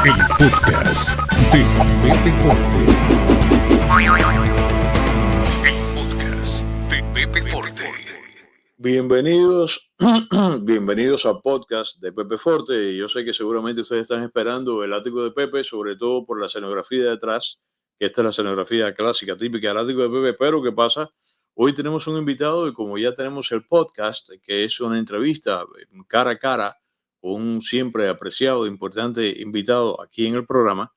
El podcast de Pepe Forte. El podcast de Pepe Forte. Bienvenidos, bienvenidos al podcast de Pepe Forte. Yo sé que seguramente ustedes están esperando el ático de Pepe, sobre todo por la escenografía de atrás, que esta es la escenografía clásica, típica del ático de Pepe. Pero ¿qué pasa? Hoy tenemos un invitado y como ya tenemos el podcast, que es una entrevista cara a cara con un siempre apreciado e importante invitado aquí en el programa,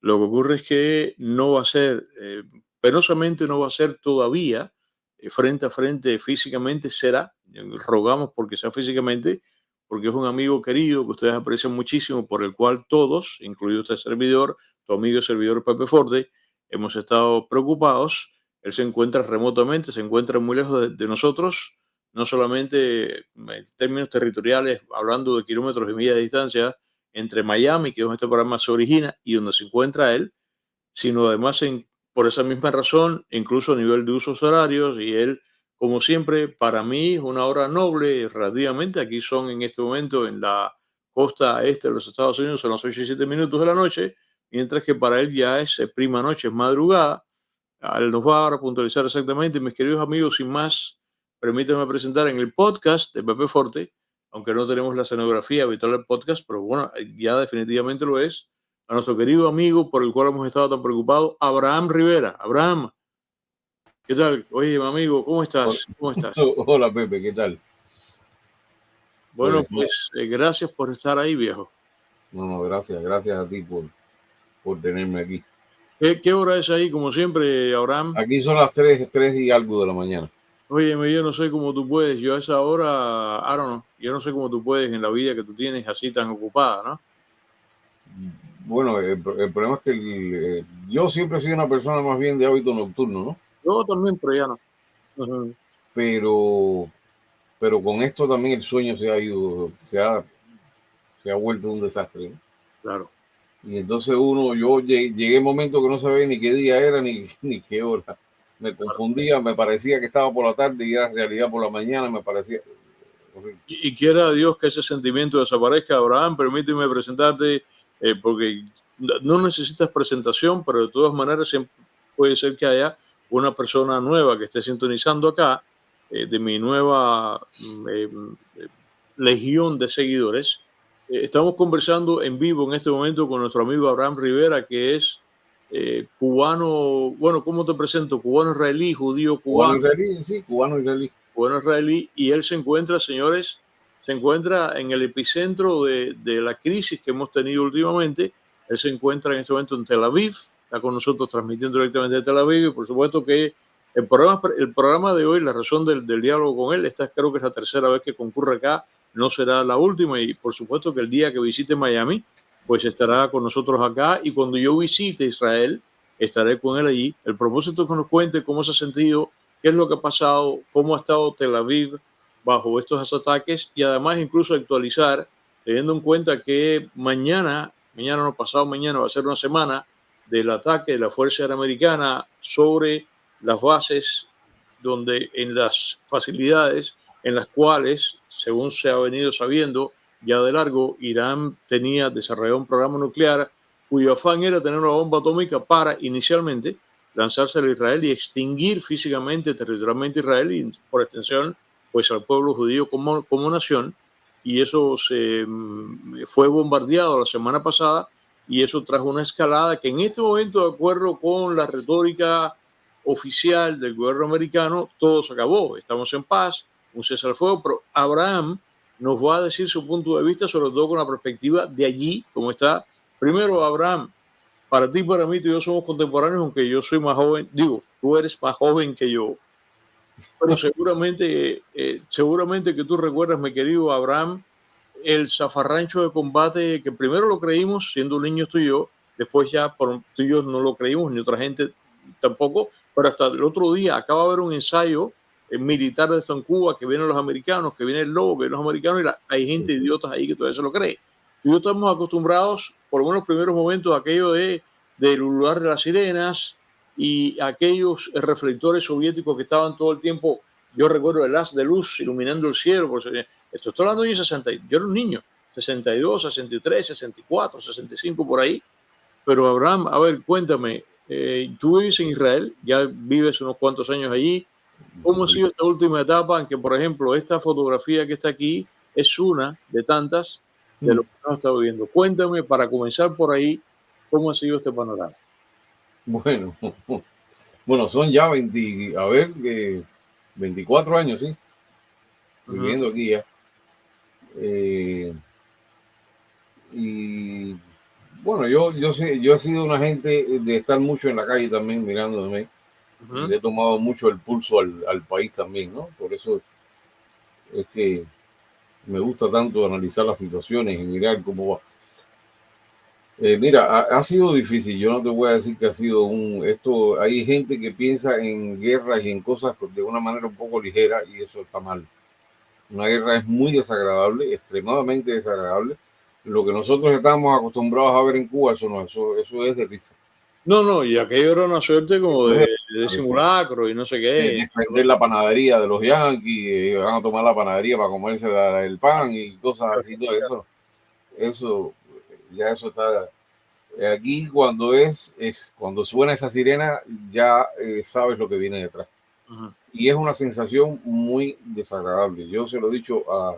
lo que ocurre es que no va a ser, penosamente no va a ser todavía frente a frente físicamente. Será, rogamos porque sea físicamente, porque es un amigo querido que ustedes aprecian muchísimo, por el cual todos, incluido este servidor, tu amigo y servidor Pepe Forte, hemos estado preocupados. Él se encuentra remotamente, se encuentra muy lejos de nosotros, no solamente en términos territoriales, hablando de kilómetros y millas de distancia entre Miami, que es donde este programa se origina, y donde se encuentra él, sino además por esa misma razón, incluso a nivel de usos horarios. Y él, como siempre, para mí es una hora noble relativamente. Aquí son en este momento en la costa este de los Estados Unidos, son las 8 y 7 minutos de la noche, mientras que para él ya es prima noche, es madrugada. Él nos va a puntualizar exactamente. Mis queridos amigos, sin más, permítanme presentar en el podcast de Pepe Forte, aunque no tenemos la escenografía habitual del podcast, pero bueno, ya definitivamente lo es, a nuestro querido amigo por el cual hemos estado tan preocupados, Abraham Rivera. Abraham, ¿qué tal? Oye, mi amigo, ¿cómo estás? ¿Cómo estás? Hola Pepe, ¿qué tal? Bueno, pues gracias por estar ahí, viejo. No, gracias a ti por tenerme aquí. ¿Qué hora es ahí, como siempre, Abraham? Aquí son las 3 y algo de la mañana. Óyeme, yo no sé cómo tú puedes, yo a esa hora, I don't know, yo no sé cómo tú puedes en la vida que tú tienes así tan ocupada, ¿no? Bueno, el problema es que yo siempre he sido una persona más bien de hábito nocturno, ¿no? Yo también, pero ya no. Uh-huh. Pero con esto también el sueño se ha vuelto un desastre, ¿no? Claro. Y entonces yo llegué a un momento que no sabía ni qué día era ni qué hora. Me confundía, me parecía que estaba por la tarde y era realidad por la mañana, me parecía horrible. Y quiera Dios que ese sentimiento desaparezca. Abraham, permíteme presentarte, porque no necesitas presentación, pero de todas maneras siempre puede ser que haya una persona nueva que esté sintonizando acá, de mi nueva legión de seguidores. Estamos conversando en vivo en este momento con nuestro amigo Abraham Rivera, que es cubano. Bueno, ¿cómo te presento? Cubano israelí, judío cubano. Cubano israelí. Cubano israelí, y él se encuentra, señores, se encuentra en el epicentro de la crisis que hemos tenido últimamente. Él se encuentra en este momento en Tel Aviv, está con nosotros transmitiendo directamente de Tel Aviv, y por supuesto que el programa de hoy, la razón del diálogo con él, creo que es la tercera vez que concurre acá, no será la última, y por supuesto que el día que visite Miami, pues estará con nosotros acá, y cuando yo visite Israel, estaré con él allí. El propósito es que nos cuente cómo se ha sentido, qué es lo que ha pasado, cómo ha estado Tel Aviv bajo estos ataques, y además incluso actualizar, teniendo en cuenta que mañana no, pasado mañana, va a ser una semana del ataque de la Fuerza Aérea Americana sobre las bases, donde en las facilidades en las cuales, según se ha venido sabiendo ya de largo, Irán tenía desarrollado un programa nuclear cuyo afán era tener una bomba atómica para inicialmente lanzarse a Israel y extinguir físicamente, territorialmente Israel y por extensión pues al pueblo judío como nación. Y eso fue bombardeado la semana pasada, y eso trajo una escalada que en este momento, de acuerdo con la retórica oficial del gobierno americano, todo se acabó, estamos en paz, un cese al fuego. Pero Abraham nos va a decir su punto de vista, sobre todo con la perspectiva de allí, como está. Primero, Abraham, para ti y para mí, tú y yo somos contemporáneos, aunque yo soy más joven. Digo, tú eres más joven que yo, pero seguramente que tú recuerdas, mi querido Abraham, el zafarrancho de combate que primero lo creímos siendo niños tú y yo, después ya tú y yo no lo creímos, ni otra gente tampoco, pero hasta el otro día acaba de haber un ensayo militar de esto en Cuba, que vienen los americanos, que viene el lobo, que vienen los americanos, y hay gente idiotas ahí que todavía se lo cree. Tú y yo estamos acostumbrados, por lo menos los primeros momentos, a aquello del ulular de las sirenas y aquellos reflectores soviéticos que estaban todo el tiempo. Yo recuerdo el haz de luz iluminando el cielo. Esto estoy hablando de 60, yo era un niño. 62, 63, 64, 65 por ahí. Pero Abraham, a ver, cuéntame, tú vives en Israel, ya vives unos cuantos años allí. ¿Cómo ha Sí. sido esta última etapa en que, por ejemplo, esta fotografía que está aquí es una de tantas de lo que hemos estado viviendo? Cuéntame, para comenzar por ahí, ¿cómo ha sido este panorama? Bueno, bueno, son ya 20, a ver, 24 años, sí, Ujú, viviendo aquí ya. Eh, y bueno, yo sé, yo he sido una gente de estar mucho en la calle también mirándome y ujú. le he tomado mucho el pulso al país también, ¿no? Por eso es que me gusta tanto analizar las situaciones y mirar cómo va. Mira, ha sido difícil, yo no te voy a decir que ha sido esto, hay gente que piensa en guerras y en cosas de una manera un poco ligera y eso está mal. Una guerra es muy desagradable, extremadamente desagradable. Lo que nosotros estamos acostumbrados a ver en Cuba, eso no, eso es de risa. No, no, y aquello era una suerte como Eso es de de simulacro y no sé qué. defender la panadería de los yanquis, van a tomar la panadería para comerse el pan y cosas así, todo eso, ya eso está. Aquí cuando suena esa sirena, ya sabes lo que viene detrás. Ujú. Y es una sensación muy desagradable. Yo se lo he dicho a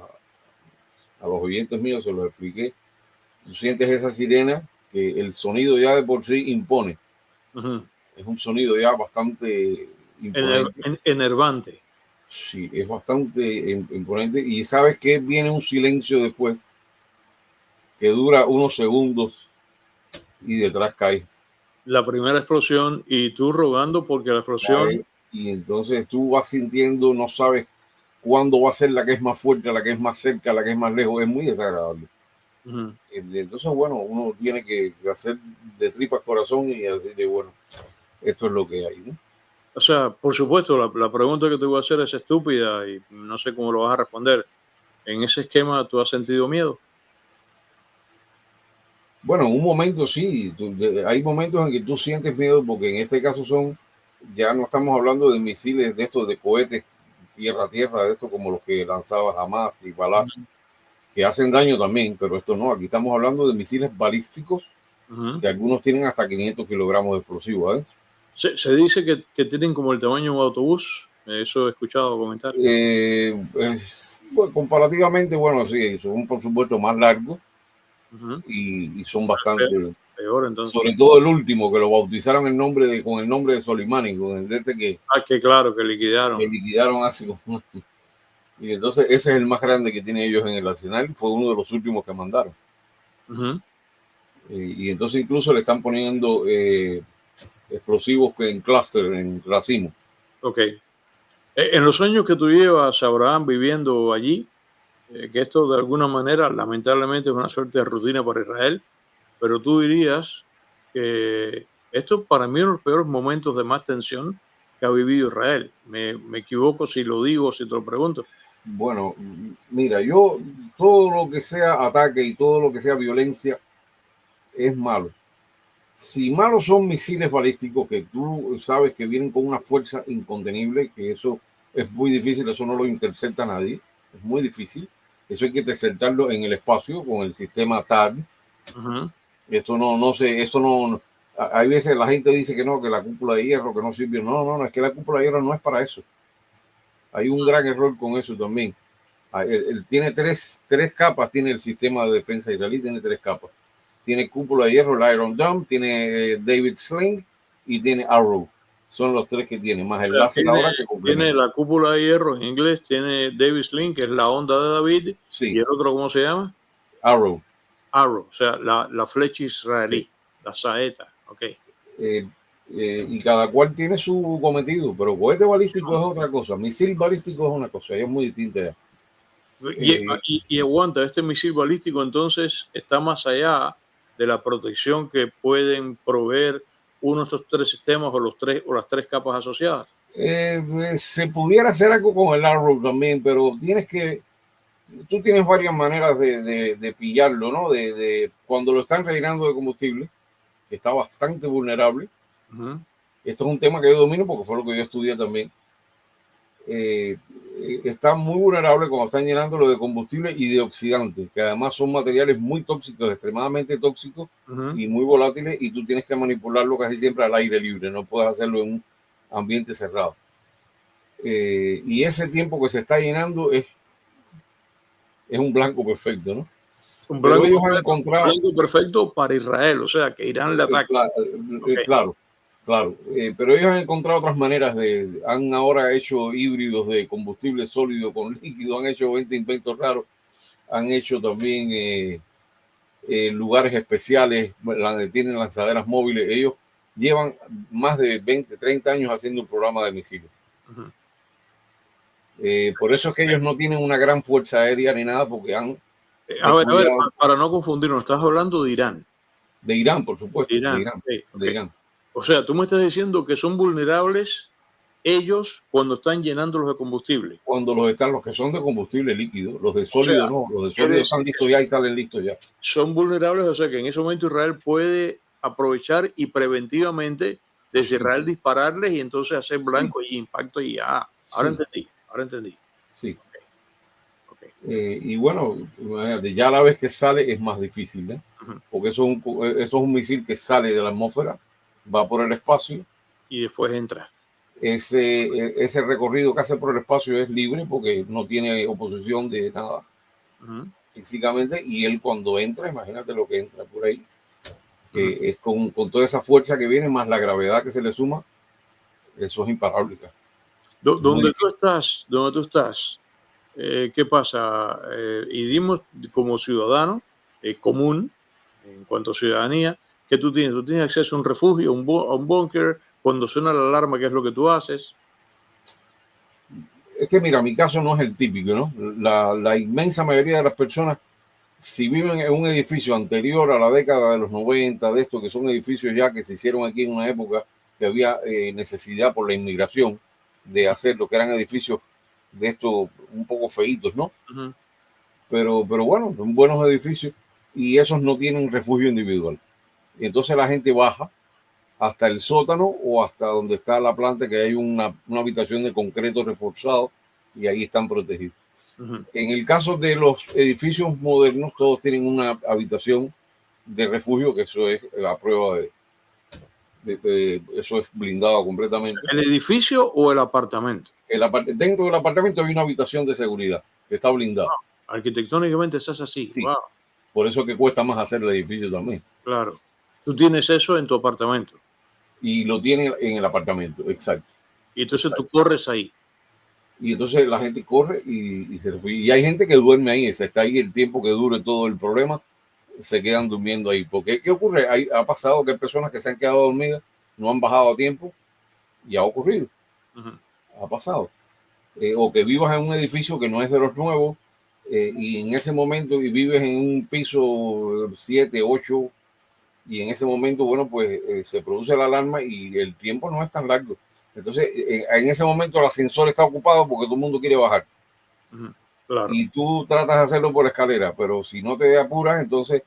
los oyentes míos, se lo expliqué. Tú sientes esa sirena que el sonido ya de por sí impone. Ujú. Es un sonido ya bastante imponente. Enervante. Sí, es bastante imponente. Y sabes que viene un silencio después que dura unos segundos y detrás cae. La primera explosión y tú rogando porque la explosión. Cae y entonces tú vas sintiendo, no sabes cuándo va a ser la que es más fuerte, la que es más cerca, la que es más lejos. Es muy desagradable. Ujú. Entonces, bueno, uno tiene que hacer de tripas corazón y decir de, bueno, esto es lo que hay, ¿no? O sea, por supuesto, la pregunta que te voy a hacer es estúpida y no sé cómo lo vas a responder. En ese esquema, ¿tú has sentido miedo? Bueno, en un momento sí, hay momentos en que tú sientes miedo porque en este caso ya no estamos hablando de misiles de estos, de cohetes tierra a tierra, de estos como los que lanzaba Hamas y Balá, Ujú. que hacen daño también, pero esto no, aquí estamos hablando de misiles balísticos Ujú. que algunos tienen hasta 500 kilogramos de explosivo, ¿eh? Se dice que tienen como el tamaño de un autobús. Eso he escuchado comentar. Bueno, comparativamente, bueno, sí, son por supuesto más largos Ujú. y son Pe- bastante, Peor, entonces. sobre todo el último que lo bautizaron con el nombre de Soleimani, con el de este Ah, que claro, que que liquidaron. liquidaron hace como. Y entonces ese es el más grande que tienen ellos en el arsenal, fue uno de los últimos que mandaron. Ujú. Y entonces incluso le están poniendo explosivos en clúster, en racimo. Ok. En los años que tú llevas, Abraham, viviendo allí, que esto de alguna manera, lamentablemente, es una suerte de rutina para Israel, pero tú dirías que esto para mí es uno de los peores momentos de más tensión que ha vivido Israel. Me equivoco si lo digo, si te lo pregunto. Bueno, mira, yo todo lo que sea ataque y todo lo que sea violencia es malo. Si malos son misiles balísticos que tú sabes que vienen con una fuerza incontenible, que eso es muy difícil, eso no lo intercepta nadie, es muy difícil. Eso hay que interceptarlo en el espacio con el sistema TAD. Ujú. Esto no sé, esto no. Hay veces la gente dice que no, que la cúpula de hierro, que no sirve. No, es que la cúpula de hierro no es para eso. Hay un gran error con eso también. Él tiene tres capas, tiene el sistema de defensa israelí, tiene tres capas. Tiene cúpula de hierro, el Iron Dome, tiene David Sling y tiene Arrow. Son los tres que tiene, O más el sea, láser ahora que tiene complementa. la cúpula de hierro en inglés, tiene Davis Link, que es la onda de David, y Sí, el otro, ¿cómo se llama? Arrow. Arrow, o sea, la flecha Sí. israelí, la saeta. Ok. Eh, y cada cual tiene su cometido, pero cohete balístico es otra cosa, misil balístico es una cosa, es muy distinta. Eh, Y aguanta, este misil balístico entonces está más allá de la protección que pueden proveer uno de estos tres sistemas o los tres o las tres capas asociadas. Se pudiera hacer algo con el Arrow también, pero tú tienes varias maneras de pillarlo, ¿no? Cuando lo están rellenando de combustible, que está bastante vulnerable. Ujú. Esto es un tema que yo domino porque fue lo que yo estudié también. están muy vulnerables cuando están llenándolo de combustible y de oxidantes, que además son materiales muy tóxicos, extremadamente tóxicos y muy volátiles, y tú tienes que manipularlo casi siempre al aire libre, no puedes hacerlo en un ambiente cerrado. Y ese tiempo que se está llenando es un blanco perfecto, ¿no? Un Pero blanco, ellos han encontrado, blanco perfecto para Israel, o sea, que Irán le ataque. Okay. Claro. Pero ellos han encontrado otras maneras han ahora hecho híbridos de combustible sólido con líquido, han hecho 20 inventos raros, han hecho también lugares especiales, tienen lanzaderas móviles. Ellos llevan más de 20, 30 años haciendo un programa de misiles. Por eso es que ellos no tienen una gran fuerza aérea ni nada, porque han... A ver, para no confundirnos, estás hablando de Irán. De Irán, por supuesto. Irán. De Irán. O sea, tú me estás diciendo que son vulnerables ellos cuando están llenándolos de combustible. Cuando los que son de combustible líquido, los de sólido no, los de sólido están listos ya y salen listos ya. Son vulnerables, o sea que en ese momento Israel puede aprovechar y preventivamente desde Israel dispararles y entonces hacer blanco y impacto y ya. Ahora entendí. Sí. Y bueno, ya a la vez que sale es más difícil, ¿eh? Porque eso es un misil que sale de la atmósfera, va por el espacio. Y después entra. Ese recorrido que hace por el espacio es libre porque no tiene oposición de nada físicamente, y él cuando entra, imagínate lo que entra por ahí, que es con toda esa fuerza que viene, más la gravedad que se le suma, eso es imparable. ¿Dónde tú estás? ¿Qué pasa? Y dimos como ciudadano común, en cuanto a ciudadanía, ¿qué tú tienes? ¿Tú tienes acceso a un refugio, a un búnker? Cuando suena la alarma, ¿qué es lo que tú haces? Es que mira, mi caso no es el típico, ¿no? La inmensa mayoría de las personas, si viven en un edificio anterior a la década de los 90, de estos que son edificios ya que se hicieron aquí en una época que había necesidad por la inmigración de hacer lo que eran edificios de estos un poco feitos, ¿no? Pero bueno, son buenos edificios y esos no tienen refugio individual. Y entonces la gente baja hasta el sótano o hasta donde está la planta, que hay una habitación de concreto reforzado y ahí están protegidos. En el caso de los edificios modernos, todos tienen una habitación de refugio, que eso es la prueba de eso es blindado completamente. ¿El edificio o el apartamento? Dentro del apartamento hay una habitación de seguridad que está blindada. Arquitectónicamente estás así. Sí. Wow. Por eso que cuesta más hacer el edificio también. Claro. Tú tienes eso en tu apartamento. Y lo tiene en el apartamento, exacto. Y entonces tú corres ahí. Y entonces la gente corre y se refugia. Y hay gente que duerme ahí, está ahí el tiempo que dure todo el problema, se quedan durmiendo ahí. Porque ¿qué ocurre? Ha pasado que hay personas que se han quedado dormidas, no han bajado a tiempo, y ha ocurrido. Ha pasado. O que vivas en un edificio que no es de los nuevos, y en ese momento y vives en un piso 7, 8, y en ese momento, bueno, pues se produce la alarma y el tiempo no es tan largo. Entonces, en ese momento el ascensor está ocupado porque todo el mundo quiere bajar. Claro. Y tú tratas de hacerlo por escalera, pero si no te apuras, entonces,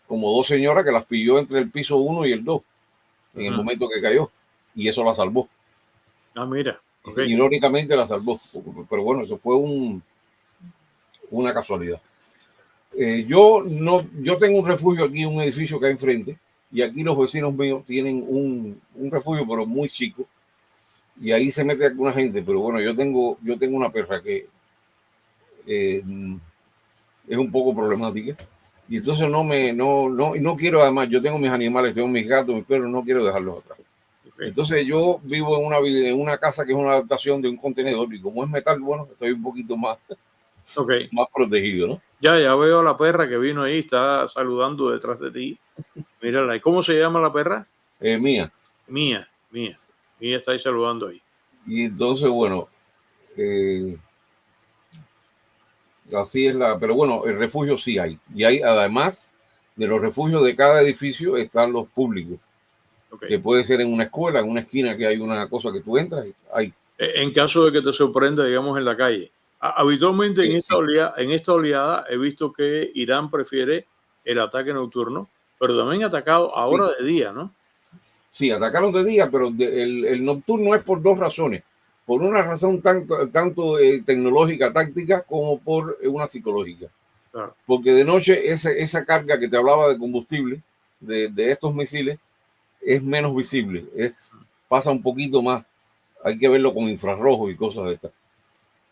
como dos señoras que las pilló entre el piso 1 y el 2, en el momento que cayó, y eso la salvó. Ah, mira. Okay. Irónicamente la salvó, pero bueno, eso fue una casualidad. Yo tengo un refugio aquí, un edificio que hay enfrente, y aquí los vecinos míos tienen un refugio, pero muy chico, y ahí se mete alguna gente. Pero bueno, yo tengo una perra que es un poco problemática, y entonces no quiero, además, yo tengo mis animales, tengo mis gatos, mis perros, no quiero dejarlos atrás. Entonces yo vivo en una casa que es una adaptación de un contenedor, y como es metal, bueno, estoy un poquito más protegido, ¿no? Ya veo a la perra que vino ahí, está saludando detrás de ti. Mírala. ¿Y cómo se llama la perra? Mía. Mía está ahí saludando ahí. Y entonces, bueno, así es pero bueno, el refugio sí hay. Y hay, además de los refugios de cada edificio, están los públicos. Que puede ser en una escuela, en una esquina que hay una cosa que tú entras y hay. En caso de que te sorprenda, digamos, en la calle. Habitualmente en esta oleada he visto que Irán prefiere el ataque nocturno, pero también ha atacado ahora de día, ¿no? Sí, atacaron de día, pero el nocturno es por dos razones. por una razón tanto tecnológica, táctica, como por una psicológica. Claro. Porque de noche esa carga que te hablaba de combustible de estos misiles es menos visible, pasa un poquito más, hay que verlo con infrarrojo y cosas de estas.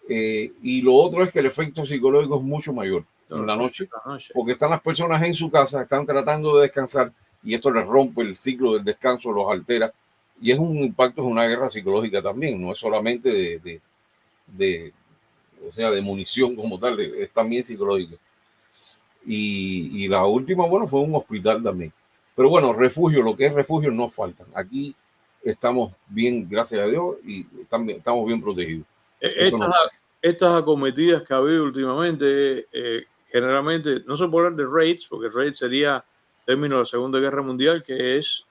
Y lo otro es que el efecto psicológico es mucho mayor en la noche, porque están las personas en su casa, están tratando de descansar y esto les rompe el ciclo del descanso, los altera, y es un impacto, es una guerra psicológica también, no es solamente o sea, de munición como tal, es también psicológica. Y la última, bueno, fue un hospital también. Pero bueno, refugio, lo que es refugio no faltan. Aquí estamos bien, gracias a Dios, y estamos bien protegidos. Estas acometidas que ha habido últimamente, generalmente, no se puede hablar de raids, porque raid sería término de la Segunda Guerra Mundial, que es,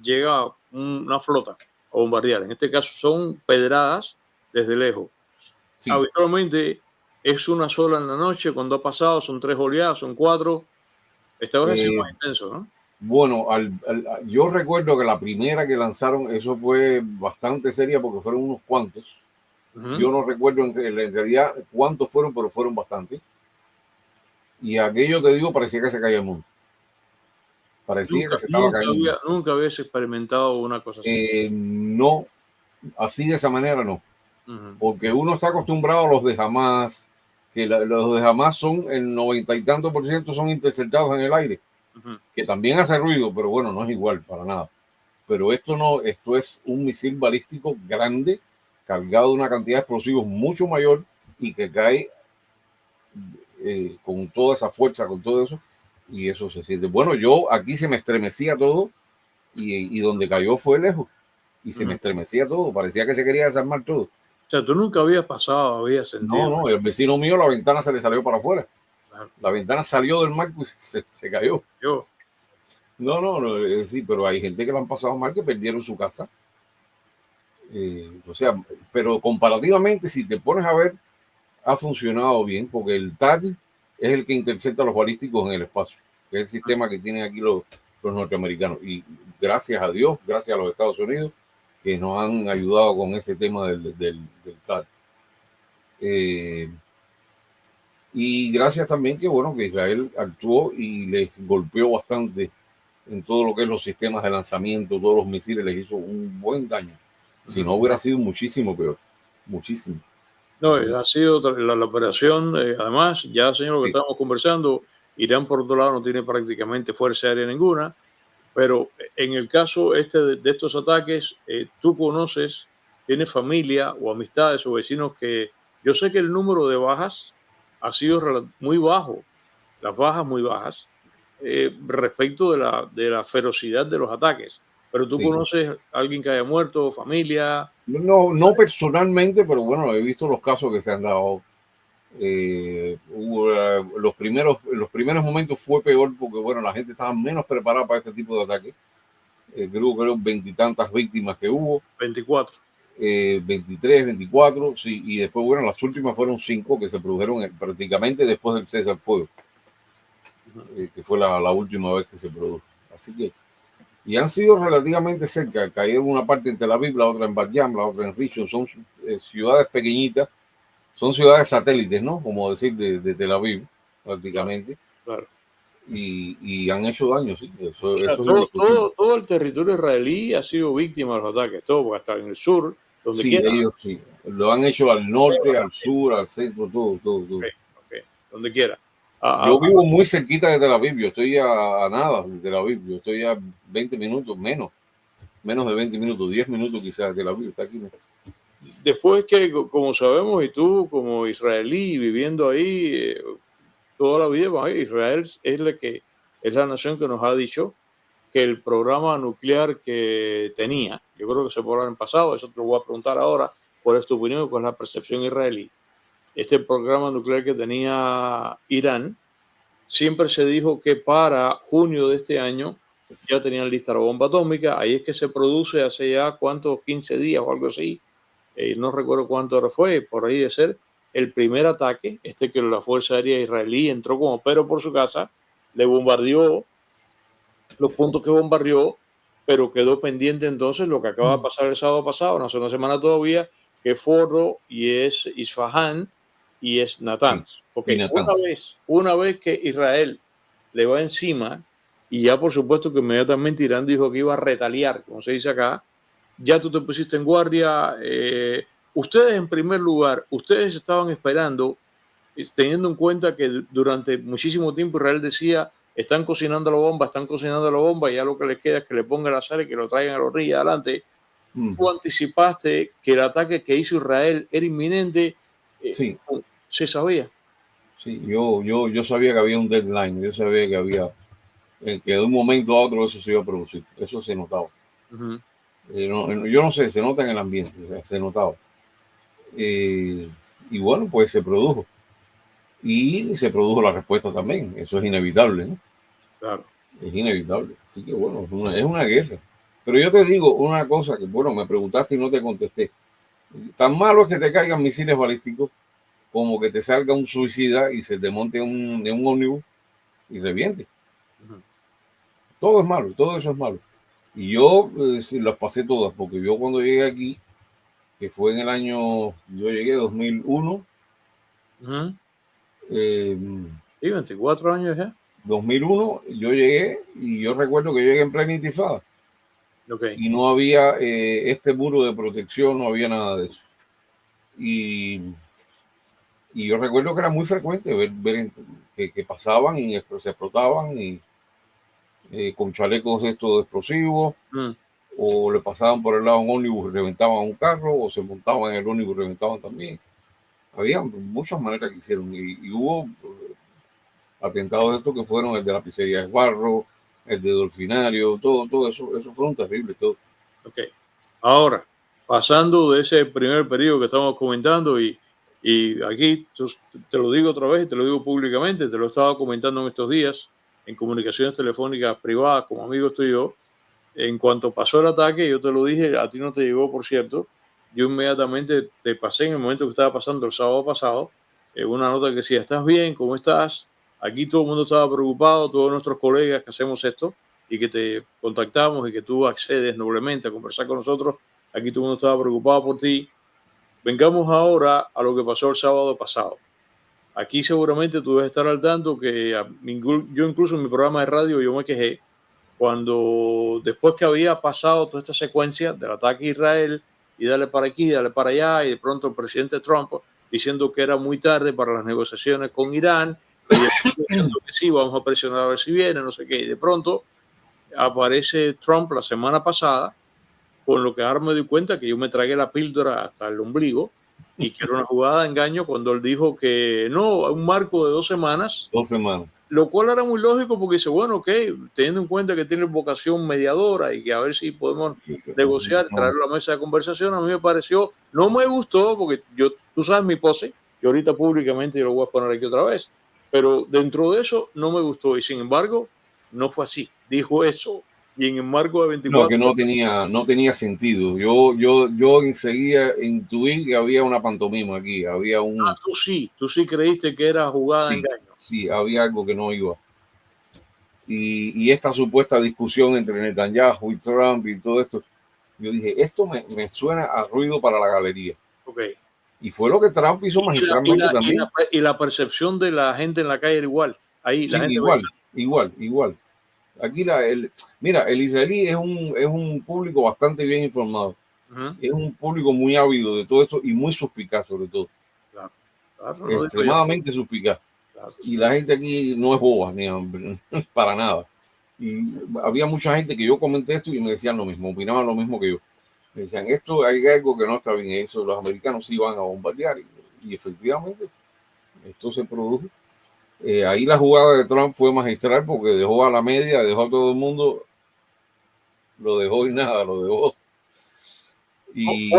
llega una flota a bombardear. En este caso son pedradas desde lejos. Sí. Habitualmente es una sola en la noche, cuando ha pasado son 3 oleadas, son 4. Esta vez ha sido más intenso, ¿no? Bueno, yo recuerdo que la primera que lanzaron, eso fue bastante seria porque fueron unos cuantos. Yo no recuerdo en realidad cuántos fueron, pero fueron bastantes. Y aquello, te digo, parecía que se caía el mundo. Parecía que se estaba cayendo. Nunca habías experimentado una cosa así. No, así de esa manera no. Porque uno está acostumbrado a los de Hamas, que los de Hamas son el 90 y tanto % son interceptados en el aire, que también hace ruido, pero bueno, no es igual para nada. Pero esto no, esto es un misil balístico grande, cargado de una cantidad de explosivos mucho mayor y que cae con toda esa fuerza, con todo eso, y eso se siente. Bueno, yo aquí se me estremecía todo y donde cayó fue lejos y se me estremecía todo, parecía que se quería desarmar todo. O sea, tú nunca habías pasado, habías sentido. No, el vecino mío, la ventana se le salió para afuera. Claro. La ventana salió del marco y se cayó. No, sí, pero hay gente que lo han pasado mal, que perdieron su casa. O sea, pero comparativamente, si te pones a ver, ha funcionado bien, porque el THAAD es el que intercepta los balísticos en el espacio, que es el sistema que tienen aquí los norteamericanos. Y gracias a Dios, gracias a los Estados Unidos, que nos han ayudado con ese tema del THAAD. Y gracias también que, bueno, que Israel actuó y les golpeó bastante en todo lo que es los sistemas de lanzamiento, todos los misiles, les hizo un buen daño. Si no, hubiera sido muchísimo peor, muchísimo. No, ha sido la operación, además, ya, señor, lo que estábamos conversando, Irán, por otro lado, no tiene prácticamente fuerza aérea ninguna, pero en el caso de estos ataques, tú conoces, tienes familia o amistades o vecinos que... Yo sé que el número de bajas ha sido muy bajo, las bajas muy bajas, respecto de la ferocidad de los ataques. Pero tú conoces a alguien que haya muerto, familia. No personalmente, pero bueno, he visto los casos que se han dado. Los primeros momentos fue peor porque, bueno, la gente estaba menos preparada para este tipo de ataques. Creo 20 y tantas víctimas que hubo. 24. 23, 24, sí, y después, bueno, las últimas fueron 5 que se produjeron prácticamente después del cese al fuego, que fue la última vez que se produjo. Así que, y han sido relativamente cerca, cayeron una parte en Tel Aviv, la otra en Bat Yam, la otra en Rishon, son ciudades pequeñitas, son ciudades satélites, ¿no? Como decir, de Tel Aviv, prácticamente. Claro. Y han hecho daño, sí. Todo el territorio israelí ha sido víctima de los ataques, todo, porque hasta en el sur, donde quiera. Ellos sí. Lo han hecho al norte, al sur, al centro, todo. Okay. Donde quiera. Yo vivo muy cerquita de Tel Aviv, yo estoy a nada de Tel Aviv, yo estoy a 20 minutos, menos de 20 minutos, 10 minutos quizás de Tel Aviv, está aquí. Después que, como sabemos, y tú como israelí viviendo ahí toda la vida, Israel es la nación que nos ha dicho que el programa nuclear que tenía, yo creo que se podrá en pasado, eso te lo voy a preguntar ahora, cuál es tu opinión, cuál es la percepción israelí. Este programa nuclear que tenía Irán, siempre se dijo que para junio de este año ya tenían lista la bomba atómica. Ahí es que se produce hace ya, ¿cuántos? 15 días o algo así. No recuerdo cuánto hora fue, por ahí de ser el primer ataque, que la Fuerza Aérea Israelí entró como pero por su casa, le bombardeó los puntos que bombardeó, pero quedó pendiente entonces lo que acaba de pasar el sábado pasado, no hace una semana todavía, que es Fordo y es Isfahan y es Natanz. Porque y Natanz. una vez que Israel le va encima, y ya por supuesto que inmediatamente Irán dijo que iba a retaliar, como se dice acá, ya tú te pusiste en guardia. Ustedes en primer lugar, ustedes estaban esperando, teniendo en cuenta que durante muchísimo tiempo Israel decía, están cocinando la bomba, y ya lo que les queda es que le pongan la sal y que lo traigan a la orilla adelante. Tú anticipaste que el ataque que hizo Israel era inminente. Sí, Se sabía. sí, yo sabía que había un deadline, yo sabía que había, que de un momento a otro eso se iba a producir, eso se notaba. Yo no sé, se nota en el ambiente, se notaba. Y bueno, pues se produjo. Y se produjo la respuesta también, eso es inevitable, ¿no? Claro. Es inevitable. Así que bueno, es una guerra. Pero yo te digo una cosa que, bueno, me preguntaste y no te contesté. Tan malo es que te caigan misiles balísticos como que te salga un suicida y se te monte en un ómnibus y reviente. Todo es malo, todo eso es malo. Y yo sí, las pasé todas, porque yo cuando llegué aquí, que fue en el año, yo llegué en 2001, Sí, 24 años ya. 2001, yo llegué y yo recuerdo que llegué en plena intifada. Okay. Y no había este muro de protección, no había nada de eso. Y yo recuerdo que era muy frecuente ver que pasaban y se explotaban y con chalecos estos explosivos, o le pasaban por el lado un ómnibus y reventaban un carro, o se montaban en el ómnibus y reventaban también. Había muchas maneras que hicieron y hubo atentados de estos que fueron el de la pizzería de Barro, el de Dolfinario, todo eso fueron terribles, todo. Okay. Ahora, pasando de ese primer periodo que estamos comentando y aquí te lo digo otra vez, te lo digo públicamente, te lo estaba comentando en estos días en comunicaciones telefónicas privadas como amigos tú y yo. En cuanto pasó el ataque, yo te lo dije, a ti no te llegó, por cierto, yo inmediatamente te pasé en el momento que estaba pasando el sábado pasado, una nota que decía, ¿estás bien? ¿Cómo estás? Aquí todo el mundo estaba preocupado, todos nuestros colegas que hacemos esto y que te contactamos y que tú accedes noblemente a conversar con nosotros, aquí todo el mundo estaba preocupado por ti. Vengamos ahora a lo que pasó el sábado pasado. Aquí seguramente tú debes estar al tanto que yo incluso en mi programa de radio yo me quejé cuando después que había pasado toda esta secuencia del ataque a Israel y dale para aquí, dale para allá, y de pronto el presidente Trump diciendo que era muy tarde para las negociaciones con Irán, y diciendo que sí, vamos a presionar a ver si viene, no sé qué, y de pronto aparece Trump la semana pasada, con lo que ahora me doy cuenta que yo me tragué la píldora hasta el ombligo, y que era una jugada de engaño cuando él dijo que no, un marco de 2 semanas. 2 semanas. Lo cual era muy lógico porque dice, bueno, ok, teniendo en cuenta que tiene vocación mediadora y que a ver si podemos negociar, traerlo a la mesa de conversación, a mí me pareció, no me gustó porque tú sabes mi pose, y ahorita públicamente yo lo voy a poner aquí otra vez, pero dentro de eso no me gustó y sin embargo no fue así. Dijo eso y en el marco de 24... No, que no tenía sentido. Yo enseguida intuí que había una pantomima aquí, había un... tú sí creíste que era jugada de engaño. Sí, había algo que no iba. Y esta supuesta discusión entre Netanyahu y Trump y todo esto, yo dije, esto me suena a ruido para la galería. Okay. Y fue lo que Trump hizo magistralmente también. Y la percepción de la gente en la calle era igual. Ahí, sí, la gente igual. Aquí mira, el israelí es un público bastante bien informado. Es un público muy ávido de todo esto y muy suspicaz sobre todo. Claro, extremadamente suspicaz. Claro. Y la gente aquí no es boba, ni para nada. Y había mucha gente que yo comenté esto y me decían lo mismo, opinaban lo mismo que yo. Me decían, esto hay algo que no está bien, eso los americanos sí van a bombardear. Y efectivamente, esto se produjo. Ahí la jugada de Trump fue magistral porque dejó a la media, dejó a todo el mundo, lo dejó y nada, lo dejó. Y...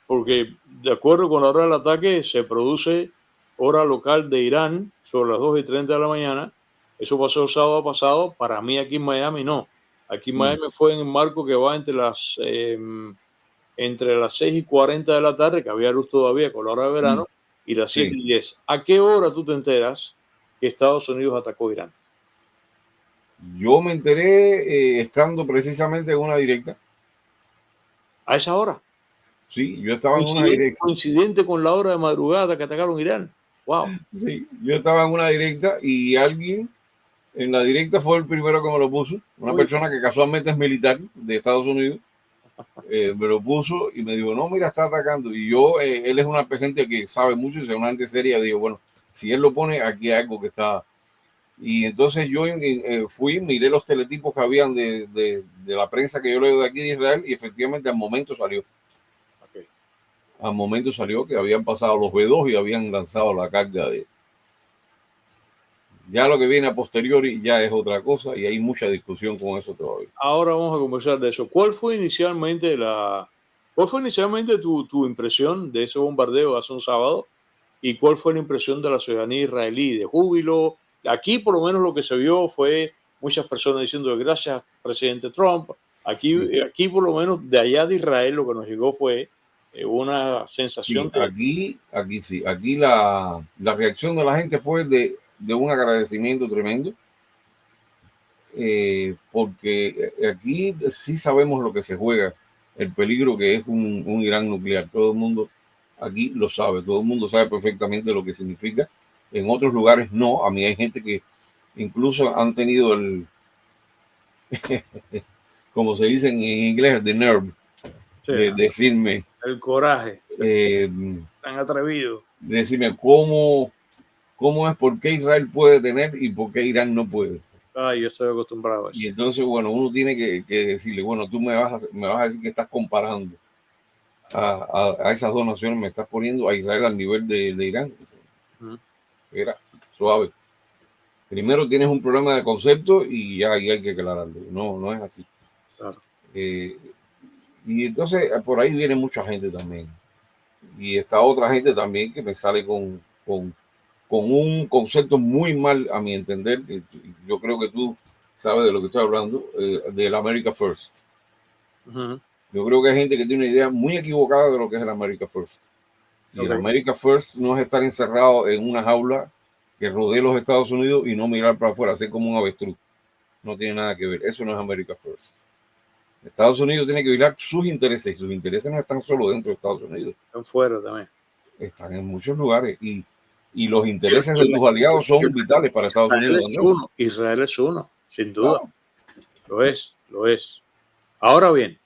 porque de acuerdo con la hora del ataque se produce hora local de Irán sobre las 2:30 de la mañana. Eso pasó el sábado pasado. Para mí aquí en Miami no. Aquí en Miami fue en el marco que va entre las 6:40 de la tarde, que había luz todavía con la hora de verano, y las 7:10. ¿A qué hora tú te enteras que Estados Unidos atacó Irán? Yo me enteré estando precisamente en una directa. ¿A esa hora? Sí, yo estaba en una directa. Coincidente con la hora de madrugada que atacaron Irán. Wow. Sí, yo estaba en una directa y alguien en la directa fue el primero que me lo puso. Una persona que casualmente es militar de Estados Unidos. Me lo puso y me dijo, no, mira, está atacando. Y yo, él es una gente que sabe mucho y es una gente seria. Digo, bueno, si él lo pone, aquí hay algo que está. Y entonces yo fui, miré los teletipos que habían de la prensa que yo leo de aquí de Israel y efectivamente al momento salió. Okay. Al momento salió que habían pasado los B2 y habían lanzado la carga de... Ya lo que viene a posteriori ya es otra cosa y hay mucha discusión con eso todavía. Ahora vamos a conversar de eso. ¿Cuál fue inicialmente tu impresión de ese bombardeo hace un sábado? ¿Y cuál fue la impresión de la ciudadanía israelí? ¿De júbilo? Aquí por lo menos lo que se vio fue muchas personas diciendo gracias, presidente Trump. Aquí por lo menos de allá de Israel lo que nos llegó fue una sensación sí, aquí sí. Aquí la reacción de la gente fue de un agradecimiento tremendo. Porque aquí sí sabemos lo que se juega, el peligro que es un Irán nuclear. Todo el mundo aquí lo sabe, todo el mundo sabe perfectamente lo que significa. En otros lugares no. A mí hay gente que incluso han tenido el, como se dice en inglés, the nerve, de decirme. El coraje. Tan atrevido. Decirme cómo es, por qué Israel puede tener y por qué Irán no puede. Yo estoy acostumbrado a eso. Y entonces, bueno, uno tiene que decirle, bueno, tú me vas a decir que estás comparando a esas dos naciones, me estás poniendo a Israel al nivel de Irán. Era suave. Primero tienes un problema de concepto y ya hay que aclararlo. No es así. Claro. Y entonces por ahí viene mucha gente también. Y está otra gente también que me sale con un concepto muy mal, a mi entender. Yo creo que tú sabes de lo que estoy hablando, del America First. Yo creo que hay gente que tiene una idea muy equivocada de lo que es el America First. Y el America First no es estar encerrado en una jaula que rodee los Estados Unidos y no mirar para afuera, hacer como un avestruz. No tiene nada que ver. Eso no es America First. Estados Unidos tiene que vigilar sus intereses y sus intereses no están solo dentro de Estados Unidos. Están fuera también. Están en muchos lugares y los intereses de tus aliados son vitales para Estados Unidos. Israel es uno, sin duda. Claro. Lo es. Ahora bien,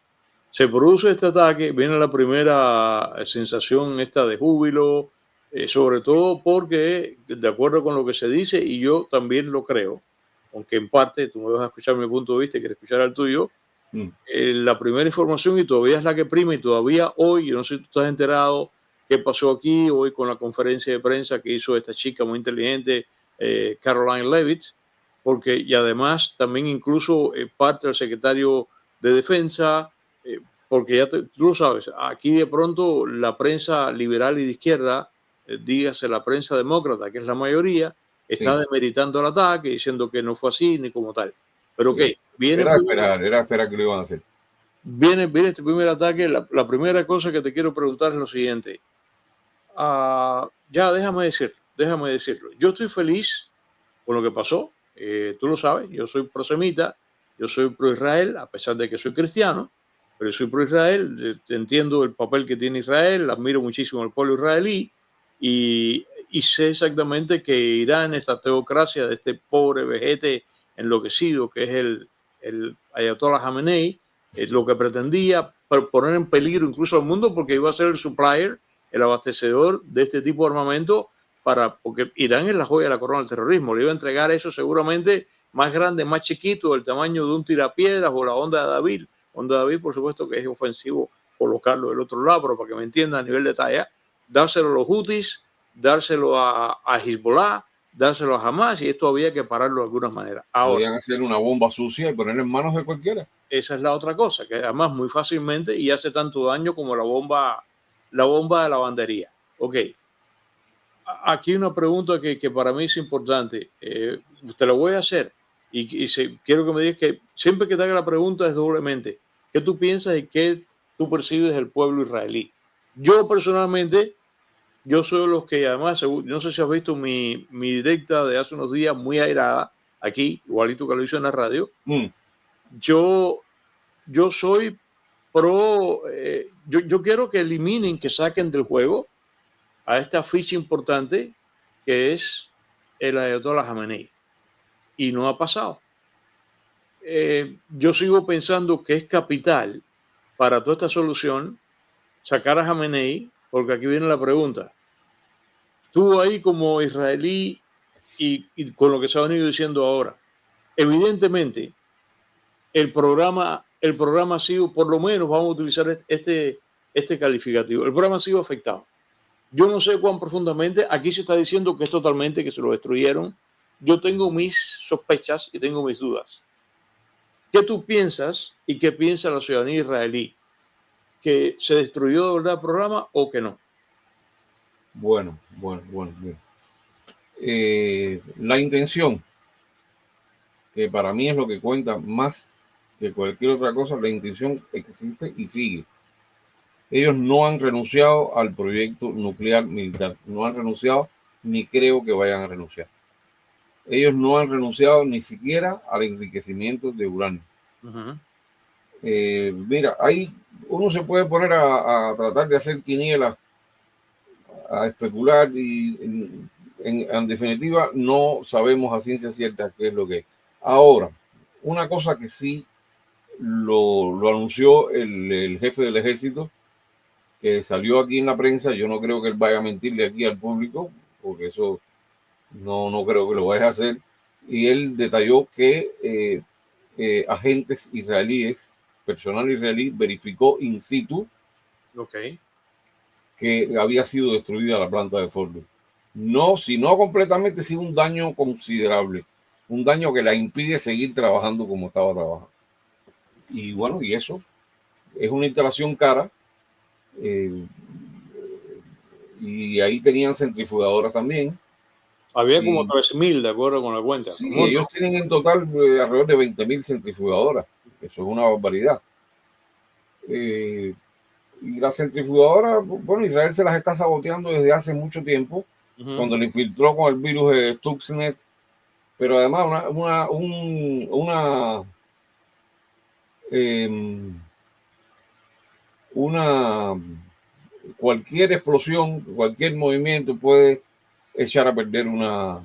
se produce este ataque, viene la primera sensación esta de júbilo, sobre todo porque, de acuerdo con lo que se dice, y yo también lo creo, aunque en parte tú me vas a escuchar mi punto de vista y quieres escuchar el tuyo, la primera información, y todavía es la que prima, y todavía hoy, yo no sé si tú estás enterado qué pasó aquí hoy con la conferencia de prensa que hizo esta chica muy inteligente, Caroline Levitt, porque y además también incluso parte del secretario de Defensa, porque ya tú lo sabes, aquí de pronto la prensa liberal y de izquierda, dígase la prensa demócrata, que es la mayoría, está demeritando el ataque, diciendo que no fue así ni como tal. Pero viene era esperar que lo iban a hacer. Viene este primer ataque. La primera cosa que te quiero preguntar es lo siguiente. Ya déjame decirlo. Yo estoy feliz con lo que pasó. Tú lo sabes, yo soy prosemita, yo soy pro-Israel, a pesar de que soy cristiano, pero soy pro-Israel, entiendo el papel que tiene Israel, admiro muchísimo al pueblo israelí y sé exactamente que Irán, esta teocracia de este pobre vejete enloquecido que es el Ayatollah Khamenei, lo que pretendía poner en peligro incluso al mundo porque iba a ser el supplier, el abastecedor de este tipo de armamento, porque Irán es la joya de la corona del terrorismo, le iba a entregar eso seguramente más grande, más chiquito, del tamaño de un tirapiedras o la onda de David. Onda de David, por supuesto que es ofensivo colocarlo del otro lado, pero para que me entiendan a nivel de talla, dárselo a los Houthis, dárselo a Hezbollah, dárselo a Hamas, y esto había que pararlo de alguna manera. Ahora, podían hacer una bomba sucia y ponerla en manos de cualquiera. Esa es la otra cosa, que además muy fácilmente y hace tanto daño como la bomba de lavandería. Ok. Aquí una pregunta que para mí es importante. Te la voy a hacer y quiero que me digas que siempre que te haga la pregunta es doblemente. ¿Qué tú piensas y qué tú percibes del pueblo israelí? Yo personalmente, yo soy de los que además, no sé si has visto mi directa de hace unos días muy airada aquí, igualito que lo hice en la radio. Yo soy yo quiero que eliminen, que saquen del juego a esta ficha importante que es el Ayatollah Khamenei. Y no ha pasado. Yo sigo pensando que es capital para toda esta solución sacar a Khamenei, porque aquí viene la pregunta. Tú ahí como israelí y con lo que se ha venido diciendo ahora, evidentemente el programa ha sido, por lo menos vamos a utilizar este calificativo, el programa ha sido afectado. Yo no sé cuán profundamente, aquí se está diciendo que es totalmente, que se lo destruyeron. Yo tengo mis sospechas y tengo mis dudas. ¿Qué tú piensas y qué piensa la ciudadanía israelí? ¿Que se destruyó de verdad el programa o que no? Bueno. La intención, que para mí es lo que cuenta más que cualquier otra cosa, la intención existe y sigue. Ellos no han renunciado al proyecto nuclear militar, no han renunciado ni creo que vayan a renunciar. Ellos no han renunciado ni siquiera al enriquecimiento de uranio. Uh-huh. Mira, ahí uno se puede poner a tratar de hacer quinielas, a especular y en definitiva no sabemos a ciencia cierta qué es lo que es. Ahora, una cosa que sí lo anunció el jefe del ejército, que salió aquí en la prensa, yo no creo que él vaya a mentirle aquí al público, porque eso no creo que lo vaya a hacer, y él detalló que agentes israelíes, personal israelí, verificó in situ que había sido destruida la planta de Fordo. No, si no completamente, sí un daño considerable, un daño que la impide seguir trabajando como estaba trabajando. Y bueno, y eso es una instalación cara, y ahí tenían centrifugadoras también. Había como 3.000, de acuerdo con la cuenta. Sí, ellos tienen en total alrededor de 20.000 centrifugadoras. Eso es una barbaridad. Y las centrifugadoras, bueno, Israel se las está saboteando desde hace mucho tiempo, cuando le infiltró con el virus de Stuxnet, pero además cualquier explosión, cualquier movimiento puede echar a perder una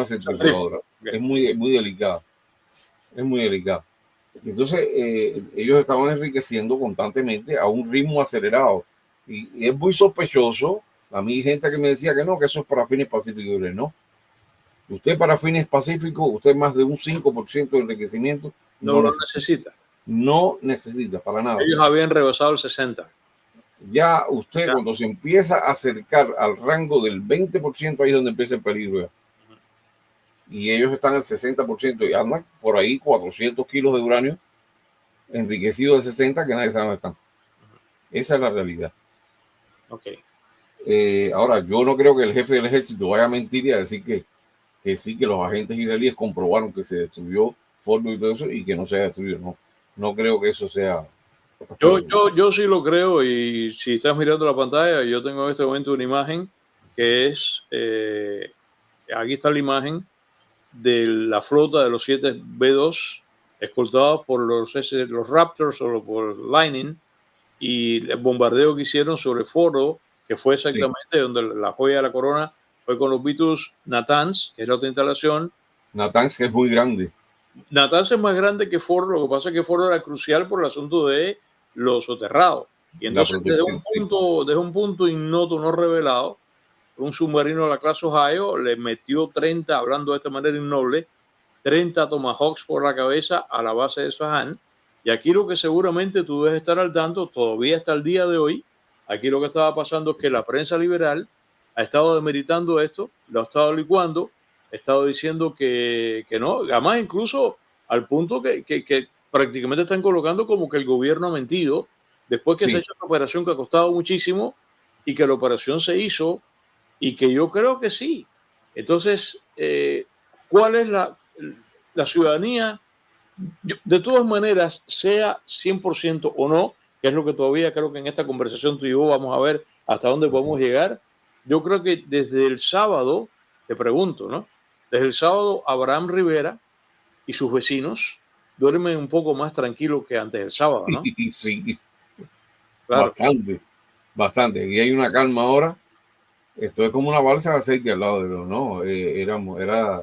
centrifugadora. Es muy delicada. Es muy delicada. Entonces, ellos estaban enriqueciendo constantemente a un ritmo acelerado. Y es muy sospechoso. A mí hay gente que me decía que no, que eso es para fines pacíficos. No. Usted para fines pacíficos, usted más de un 5% de enriquecimiento no lo necesita. No necesita, para nada. Ellos habían rebasado el 60%. Ya usted cuando se empieza a acercar al rango del 20%, ahí es donde empieza el peligro ya. Y ellos están al 60% y andan por ahí 400 kilos de uranio enriquecido de 60 que nadie sabe dónde están. Esa es la realidad. Ahora, yo no creo que el jefe del ejército vaya a mentir y a decir que sí, que los agentes israelíes comprobaron que se destruyó Fordo y todo eso y que no se haya destruido. No creo que eso sea... Yo sí lo creo, y si estás mirando la pantalla, yo tengo en este momento una imagen que es, aquí está la imagen de la flota de los 7 B-2 escoltados por los Raptors o por Lightning, y el bombardeo que hicieron sobre Fordo, que fue exactamente donde la joya de la corona fue con los Beatles Natanz, que es la otra instalación. Natanz, que es muy grande. Natanz es más grande que Fordo, lo que pasa es que Fordo era crucial por el asunto de los soterrados. Y entonces desde un punto ignoto, no revelado, un submarino de la clase Ohio le metió 30, hablando de esta manera innoble, 30 Tomahawks por la cabeza a la base de Sahán. Y aquí lo que seguramente tú debes estar al tanto, todavía hasta el día de hoy, aquí lo que estaba pasando es que la prensa liberal ha estado demeritando esto, lo ha estado licuando, ha estado diciendo que no, además incluso al punto que prácticamente están colocando como que el gobierno ha mentido, después que se ha hecho una operación que ha costado muchísimo y que la operación se hizo, y que yo creo que sí. Entonces, ¿cuál es la ciudadanía? De todas maneras, sea 100% o no, que es lo que todavía creo que en esta conversación tú y yo vamos a ver hasta dónde podemos llegar. Yo creo que desde el sábado, te pregunto, ¿no? Desde el sábado, Abraham Rivera y sus vecinos duermen un poco más tranquilos que antes del sábado, ¿no? Sí. Claro. bastante, bastante. Y hay una calma ahora. Esto es como una balsa de aceite al lado de los, no, era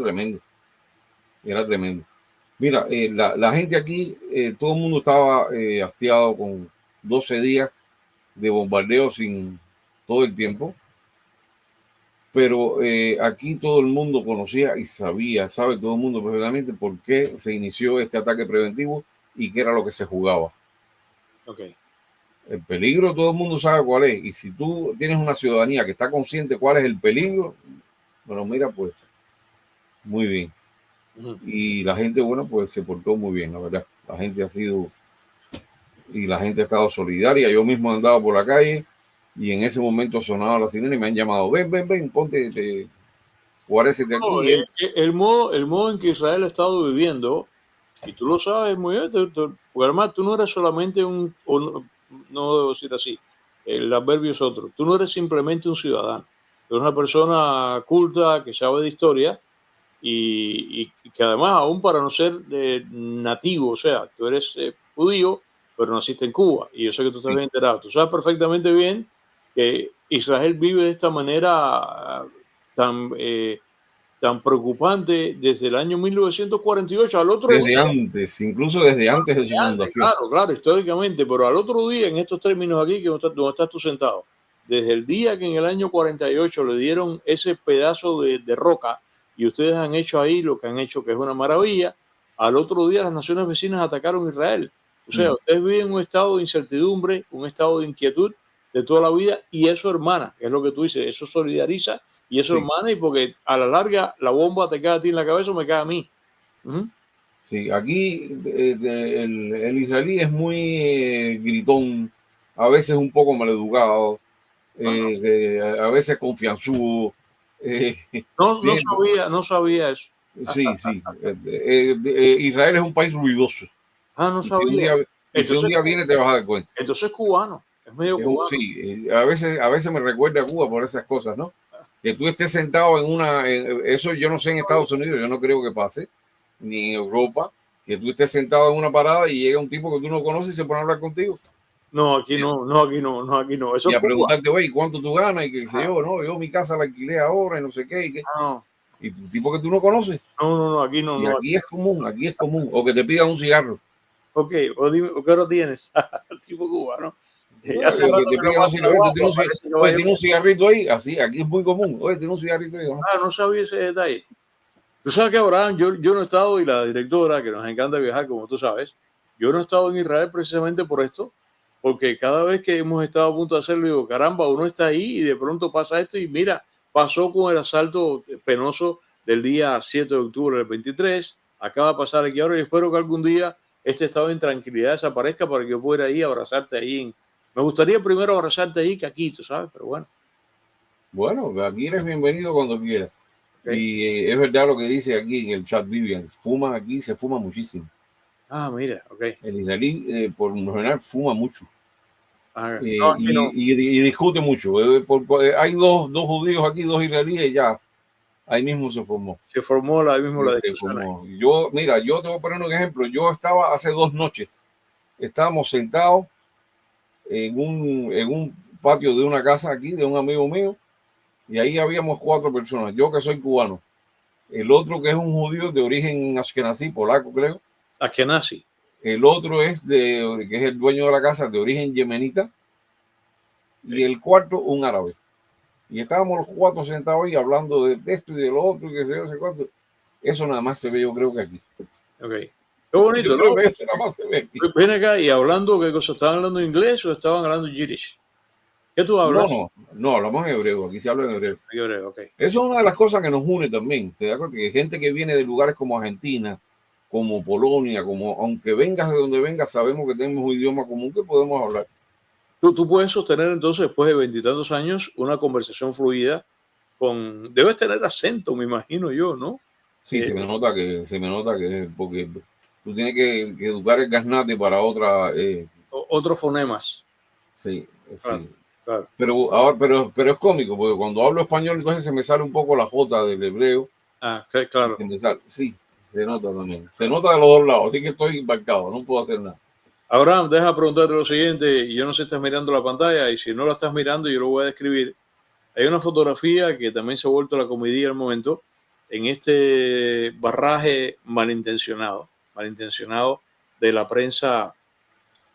tremendo, era tremendo. Mira, la gente aquí, todo el mundo estaba hastiado con 12 días de bombardeo sin todo el tiempo, pero aquí todo el mundo conocía y sabe todo el mundo perfectamente por qué se inició este ataque preventivo y qué era lo que se jugaba. Okay. El peligro todo el mundo sabe cuál es, y si tú tienes una ciudadanía que está consciente cuál es el peligro, bueno, mira, pues muy bien. Y la gente, bueno, pues se portó muy bien, la verdad. La gente ha sido, y la gente ha estado solidaria. Yo mismo he andado por la calle y en ese momento sonaba la sirena y me han llamado, ven, ponte, guárecete No, aquí. el modo en que Israel ha estado viviendo, y tú lo sabes muy bien, porque además tú no eres solamente no debo decir así, el adverbio es otro, tú no eres simplemente un ciudadano, tú eres una persona culta que sabe de historia y que además aún para no ser nativo, o sea, tú eres judío, pero naciste en Cuba y yo sé que tú estás Sí, bien enterado, tú sabes perfectamente bien que Israel vive de esta manera tan... tan preocupante desde el año 1948 al otro desde día, antes, incluso desde antes de su fundación. claro, históricamente, pero al otro día, en estos términos aquí, que donde estás tú sentado, desde el día que en el año 48 le dieron ese pedazo de roca y ustedes han hecho ahí lo que han hecho, que es una maravilla, al otro día las naciones vecinas atacaron a Israel. O sea, ustedes viven un estado de incertidumbre, un estado de inquietud de toda la vida y eso, hermana, que es lo que tú dices, eso solidariza y eso, Sí, hermana, y porque a la larga la bomba te cae a ti en la cabeza o me cae a mí. Ujú. sí, aquí el israelí es muy gritón, a veces un poco maleducado, Ah, a veces confianzudo. eh, tiene- no sabía eso. sí, sí. Israel es un país ruidoso. Ah, no Y si un sabía. día, y si un Entonces, día viene, te vas a dar cuenta. entonces cubano, es medio cubano. Sí, a veces me recuerda a Cuba por esas cosas, ¿no? Que tú estés sentado eso yo no sé en Estados Unidos, yo no creo que pase, ni en Europa, que tú estés sentado en una parada y llega un tipo que tú no conoces y se pone a hablar contigo No, aquí no, aquí no. Eso y es a Cuba. preguntarte, oye, ¿cuánto tú ganas? Y qué sé Ah, yo, no, yo mi casa la alquilé ahora y no sé qué, no, y un tipo que tú no conoces. aquí no, Y no. aquí es común, o que te pidan un cigarro. Ok, o dime, ¿qué hora tienes? El tipo cubano. Bueno, Hace rato que te que no pidan un pasa la cigarro, guagua, parece que va a oye, tiene llover. un cigarrito ahí, así, aquí es muy común, oye, tiene un cigarrito ahí, ¿no? Ah, no sabía ese detalle. Tú sabes que, Abraham, yo no he estado, y la directora, que nos encanta viajar, como tú sabes, yo no he estado en Israel precisamente por esto, porque cada vez que hemos estado a punto de hacerlo, digo, caramba, uno está ahí y de pronto pasa esto y mira, pasó con el asalto penoso del día 7 de octubre del 23, acaba de pasar aquí ahora y espero que algún día este estado de intranquilidad desaparezca para que yo pueda ir a abrazarte ahí. Me gustaría primero abrazarte ahí que aquí, tú sabes, pero bueno, Bueno, aquí eres bienvenido cuando quieras. ok. Y es verdad lo que dice aquí en el chat Vivian, fuma aquí, se fuma muchísimo. Ah, mira, ok. El israelí por lo general fuma mucho Ah, no, aquí no. y discute mucho. Hay dos judíos aquí, dos israelíes, y ya, ahí mismo se formó. Se formó la misma la Se discusión ahí. formó. Mira, yo te voy a poner un ejemplo. Yo estaba hace 2 noches, estábamos sentados en un patio de una casa aquí, de un amigo mío, y ahí habíamos 4 personas. Yo que soy cubano, el otro que es un judío de origen ashkenazí, polaco creo, Ashkenazi. el otro que es el dueño de la casa, de origen yemenita, y el cuarto un árabe. Y estábamos los 4 sentados ahí hablando de esto y de lo otro, y que sé yo, sé cuánto. Eso nada más se ve, yo creo que aquí. Ok. Qué Yo bonito, creo ¿no? que eso nada más se ve aquí. Ven acá y hablando, ¿qué cosa? ¿Estaban hablando inglés o estaban hablando yiddish? ¿Qué tú No, hablas? no, no, hablamos en hebreo, aquí se habla en hebreo. Yo creo, ok. Eso es una de las cosas que nos une también. ¿Te das cuenta? Que gente que viene de lugares como Argentina, como Polonia, aunque vengas de donde vengas, sabemos que tenemos un idioma común que podemos hablar. Tú puedes sostener entonces, después de veintitantos años, una conversación fluida con... Debes tener acento, me imagino yo, ¿no? Sí, se me nota que porque tú tienes que educar el gaznate para otra. Otros fonemas. Sí, Claro, sí. claro. Pero es cómico, porque cuando hablo español, entonces se me sale un poco la J del hebreo Ah, y claro. se me sale. Sí, se nota también. Se nota de los dos lados, así que estoy embarcado, no puedo hacer nada. Abraham, deja preguntarte lo siguiente. Yo no sé si estás mirando la pantalla y si no la estás mirando, yo lo voy a describir. Hay una fotografía que también se ha vuelto la comedia al momento en este barraje malintencionado de la prensa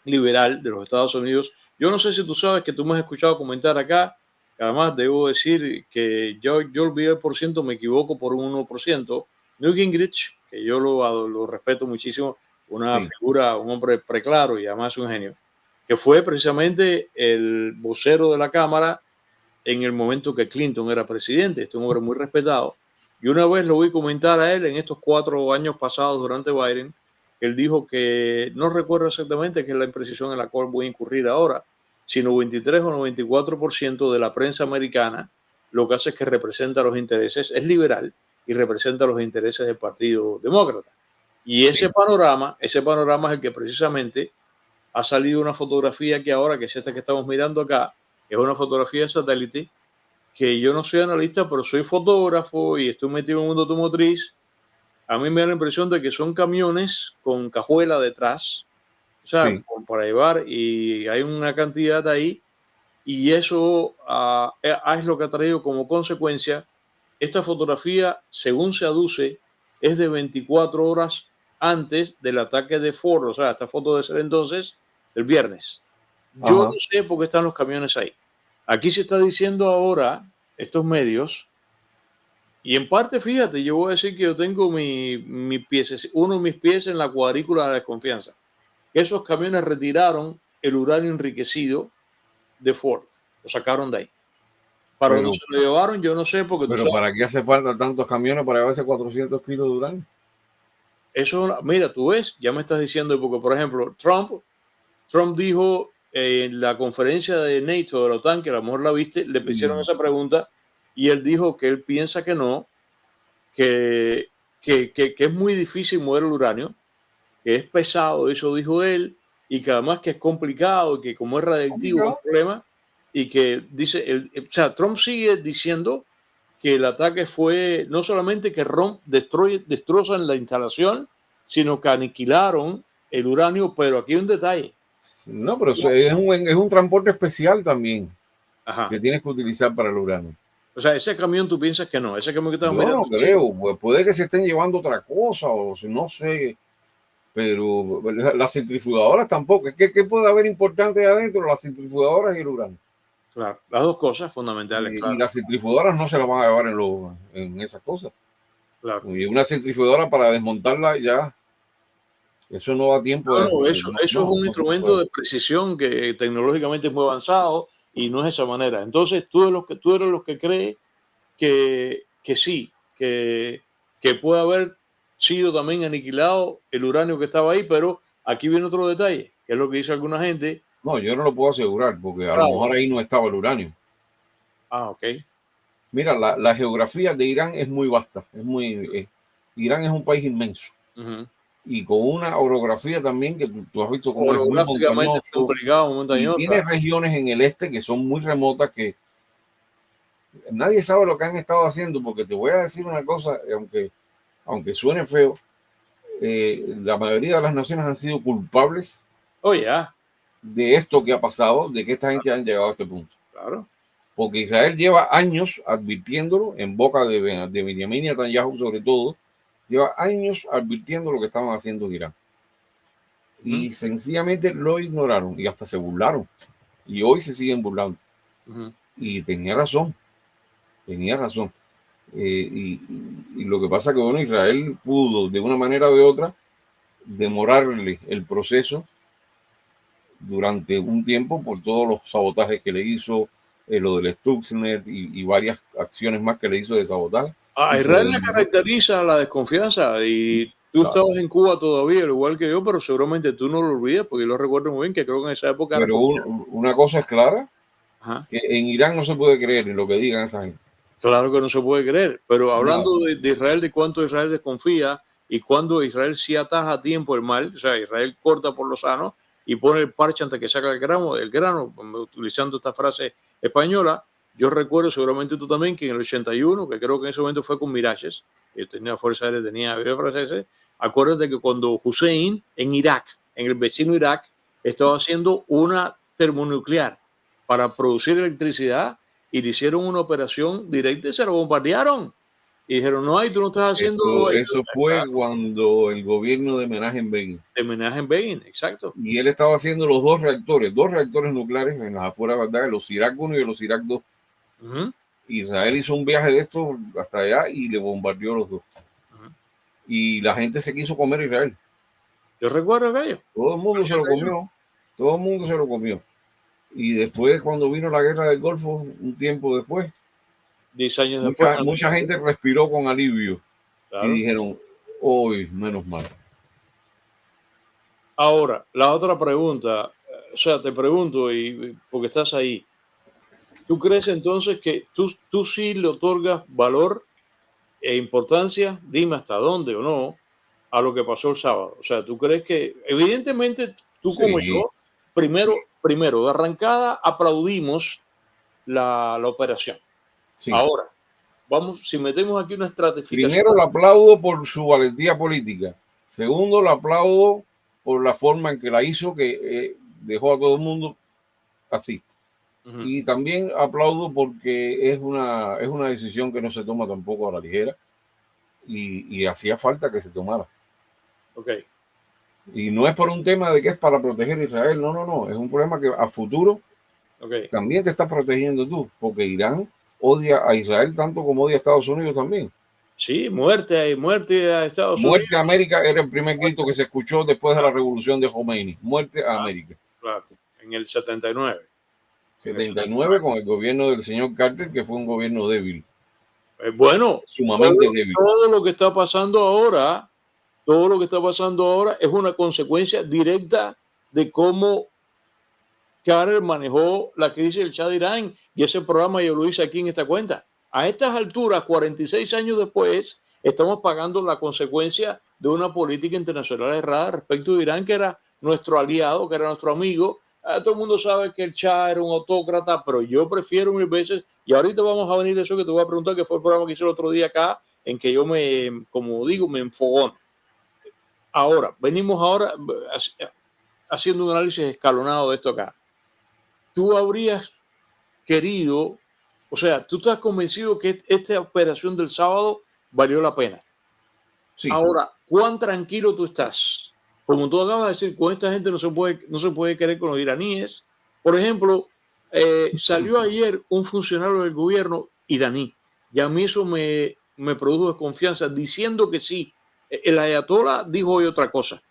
liberal de los Estados Unidos. Yo no sé si tú sabes que tú me has escuchado comentar acá. Además, debo decir que yo olvidé el porciento, me equivoco por un 1%. Newt Gingrich, que yo lo respeto muchísimo, una figura, un hombre preclaro y además un genio, que fue precisamente el vocero de la Cámara en el momento que Clinton era presidente. Este es un hombre muy respetado. Y una vez lo vi comentar a él en estos 4 años pasados durante Biden. Él dijo que no recuerdo exactamente qué es la imprecisión en la cual voy a incurrir ahora, sino 23 o 94% de la prensa americana lo que hace es que representa los intereses, es liberal y representa los intereses del Partido Demócrata. Y ese panorama es el que precisamente ha salido una fotografía que ahora, que es esta que estamos mirando acá, es una fotografía de satélite, que yo no soy analista, pero soy fotógrafo y estoy metido en el mundo automotriz. A mí me da la impresión de que son camiones con cajuela detrás, o sea, para llevar, y hay una cantidad ahí, y eso es lo que ha traído como consecuencia. Esta fotografía, según se aduce, es de 24 horas antes del ataque de Ford, o sea, esta foto debe ser entonces el viernes. Yo no sé por qué están los camiones ahí. Aquí se está diciendo ahora, estos medios, y en parte, fíjate, yo voy a decir que yo tengo uno de mis pies en la cuadrícula de la desconfianza. Esos camiones retiraron el uranio enriquecido de Ford, lo sacaron de ahí. Para dónde se lo llevaron, yo no sé, porque pero tú sabes, ¿para qué hace falta tantos camiones para llevarse 400 kilos de uranio? Eso, mira, tú ves, ya me estás diciendo, porque por ejemplo, Trump dijo en la conferencia de NATO, de la OTAN, que a lo mejor la viste, le hicieron esa pregunta y él dijo que él piensa que no, que es muy difícil mover el uranio, que es pesado, eso dijo él, y que además que es complicado, y que como es radiactivo es un problema, y que dice, o sea, Trump sigue diciendo que el ataque fue no solamente que destrozan la instalación, sino que aniquilaron el uranio, pero aquí hay un detalle. No, pero es un transporte especial también. Ajá. Que tienes que utilizar para el uranio. O sea, ese camión tú piensas que no, ese camión que estamos mirando. No creo, pues puede que se estén llevando otra cosa, o no sé, pero las centrifugadoras tampoco. ¿Qué puede haber importante adentro? Las centrifugadoras y el uranio. Claro, las dos cosas fundamentales. Y las centrifugadoras no se las van a llevar en esas cosas. Claro. Y una centrifugadora para desmontarla ya, eso no da tiempo. Eso es un instrumento de precisión que tecnológicamente es muy avanzado y no es esa manera. Entonces tú eres los que cree que sí, que puede haber sido también aniquilado el uranio que estaba ahí, pero aquí viene otro detalle, que es lo que dice alguna gente. No, yo no lo puedo asegurar, porque a lo mejor ahí no estaba el uranio. Ah, ok. Mira, la geografía de Irán es muy vasta, Irán es un país inmenso. Y con una orografía también que tú has visto como es muy montañoso, y tiene regiones en el este que son muy remotas, que nadie sabe lo que han estado haciendo, porque te voy a decir una cosa, aunque suene feo, la mayoría de las naciones han sido culpables de esto que ha pasado, de que esta gente han llegado a este punto. Claro. Porque Israel lleva años advirtiéndolo, en boca de Benjamin Netanyahu sobre todo, lleva años advirtiendo lo que estaban haciendo en Irán. Y sencillamente lo ignoraron y hasta se burlaron. Y hoy se siguen burlando. Y tenía razón. Y lo que pasa es que, bueno, Israel pudo, de una manera o de otra, demorarle el proceso durante un tiempo por todos los sabotajes que le hizo, lo del Stuxnet y varias acciones más que le hizo de sabotaje. A Israel le caracteriza la desconfianza, y tú estabas en Cuba todavía, al igual que yo, pero seguramente tú no lo olvidas, porque yo lo recuerdo muy bien, que creo que en esa época... Pero una cosa es clara, que en Irán no se puede creer en lo que digan esa gente. Claro que no se puede creer, pero hablando de Israel, de cuánto Israel desconfía y cuando Israel sí ataja a tiempo el mal, o sea, Israel corta por lo sano y pone el parche antes que saca el grano, utilizando esta frase española. Yo recuerdo, seguramente tú también, que en el 81, que creo que en ese momento fue con Mirages, que tenía Fuerza Aérea, tenía aviones franceses, acuérdate que cuando Hussein en Irak, en el vecino Irak, estaba haciendo una termonuclear para producir electricidad y le hicieron una operación directa y se lo bombardearon. Y dijeron, no, tú no estás haciendo Eso fue cuando el gobierno de Menachem Begin. de homenaje en Begin, exacto. Y él estaba haciendo los dos reactores nucleares en las afueras de Bagdad, los Irak 1 y los Irak 2. Israel hizo un viaje de estos hasta allá y le bombardeó los dos. Y la gente se quiso comer a Israel. Yo recuerdo aquello. Todo el mundo se lo comió. Todo el mundo se lo comió. Y después, cuando vino la guerra del Golfo, un tiempo después, 10 años después. Mucha gente respiró con alivio. Claro. Y dijeron, hoy menos mal. Ahora, la otra pregunta, o sea, te pregunto, y porque estás ahí, ¿tú crees entonces que tú sí le otorgas valor e importancia, dime hasta dónde o no, a lo que pasó el sábado? O sea, ¿tú crees que, evidentemente, tú como yo, primero, de arrancada, aplaudimos la operación? Sí. Ahora, vamos, si metemos aquí una estratificación. Primero, lo aplaudo por su valentía política. Segundo, lo aplaudo por la forma en que la hizo, que dejó a todo el mundo así. Y también aplaudo porque es una decisión que no se toma tampoco a la ligera y hacía falta que se tomara. Okay. Y no es por un tema de que es para proteger a Israel, no, es un problema que a futuro también te está protegiendo tú, porque Irán odia a Israel tanto como odia a Estados Unidos también. Sí, muerte a Estados Unidos. Muerte a América era el primer grito que se escuchó después de la revolución de Khomeini. Muerte a América. Claro, en el 79. 79 con el gobierno del señor Carter, que fue un gobierno débil. Bueno, sumamente débil. Todo lo que está pasando ahora es una consecuencia directa de cómo Carter manejó la crisis del Shah de Irán, y ese programa yo lo hice aquí en esta cuenta. A estas alturas, 46 años después, estamos pagando la consecuencia de una política internacional errada respecto de Irán, que era nuestro aliado, que era nuestro amigo. Todo el mundo sabe que el Shah era un autócrata, pero yo prefiero mil veces, y ahorita vamos a venir a eso que te voy a preguntar, que fue el programa que hice el otro día acá, en que yo me enfogono. Ahora, venimos haciendo un análisis escalonado de esto acá. Tú habrías querido, o sea, tú estás convencido que esta operación del sábado valió la pena. Sí. Ahora, ¿cuán tranquilo tú estás? Como tú acabas de decir, con esta gente no se puede querer con los iraníes. Por ejemplo, salió ayer un funcionario del gobierno iraní, y a mí eso me produjo desconfianza, diciendo que sí. El ayatollah dijo hoy otra cosa,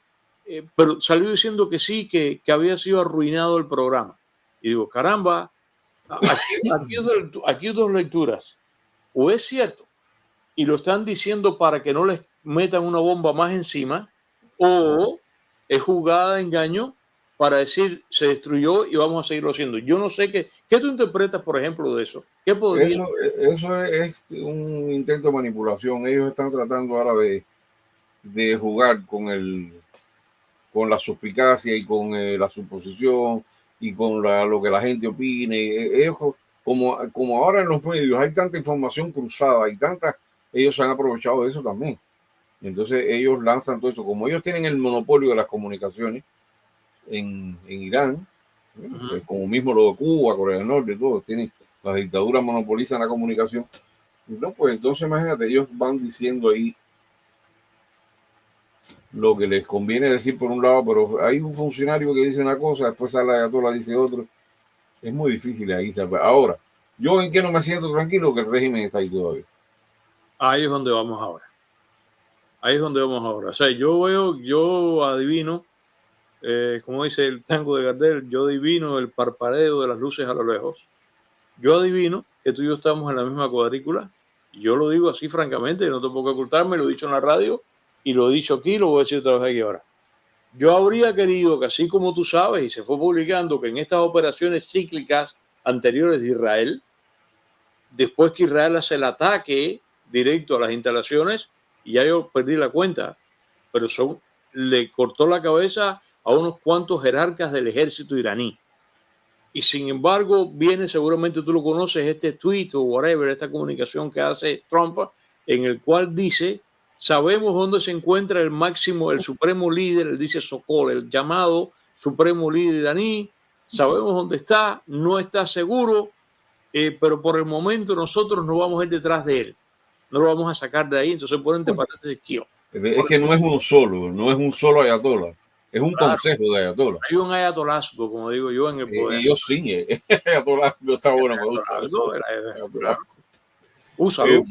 pero salió diciendo que sí, que había sido arruinado el programa. Y digo, caramba, aquí hay dos lecturas. O es cierto, y lo están diciendo para que no les metan una bomba más encima, o es jugada de engaño para decir se destruyó y vamos a seguirlo haciendo. Yo no sé qué tú interpretas, por ejemplo, de eso. ¿Qué podría? Eso es un intento de manipulación. Ellos están tratando ahora de jugar con la suspicacia y con la suposición y con lo que la gente opine. Ellos, como ahora en los medios hay tanta información cruzada y ellos se han aprovechado de eso también. Entonces ellos lanzan todo eso. Como ellos tienen el monopolio de las comunicaciones en Irán, como mismo lo de Cuba, Corea del Norte, todo, las dictaduras monopolizan la comunicación. No, pues entonces imagínate, ellos van diciendo ahí lo que les conviene decir por un lado, pero hay un funcionario que dice una cosa, después sale la ayatollah dice otro. Es muy difícil ahí. Ahora, ¿yo en qué no me siento tranquilo? Que el régimen está ahí todavía. Ahí es donde vamos ahora. O sea, yo adivino, como dice el tango de Gardel, yo adivino el parpadeo de las luces a lo lejos. Yo adivino que tú y yo estamos en la misma cuadrícula. Y yo lo digo así francamente, no te puedo ocultarme, lo he dicho en la radio y lo he dicho aquí, lo voy a decir otra vez aquí ahora. Yo habría querido que, así como tú sabes, y se fue publicando, que en estas operaciones cíclicas anteriores de Israel, después que Israel hace el ataque directo a las instalaciones, y ya yo perdí la cuenta, pero le cortó la cabeza a unos cuantos jerarcas del ejército iraní. Y sin embargo, viene, seguramente tú lo conoces, este tweet o whatever, esta comunicación que hace Trump, en el cual dice: sabemos dónde se encuentra el supremo líder, él dice Sokol, el llamado supremo líder iraní, sabemos dónde está, no está seguro, pero por el momento nosotros no vamos a ir detrás de él, no lo vamos a sacar de ahí, entonces ponen entre paréntesis Kiev. Es que no es uno solo, no es un solo ayatollah, es un consejo de ayatollah. Hay un ayatolazgo, como digo yo, en el poder. Y yo sí, ayatolazgo está bueno, me gusta eso. Claro. Úsalo.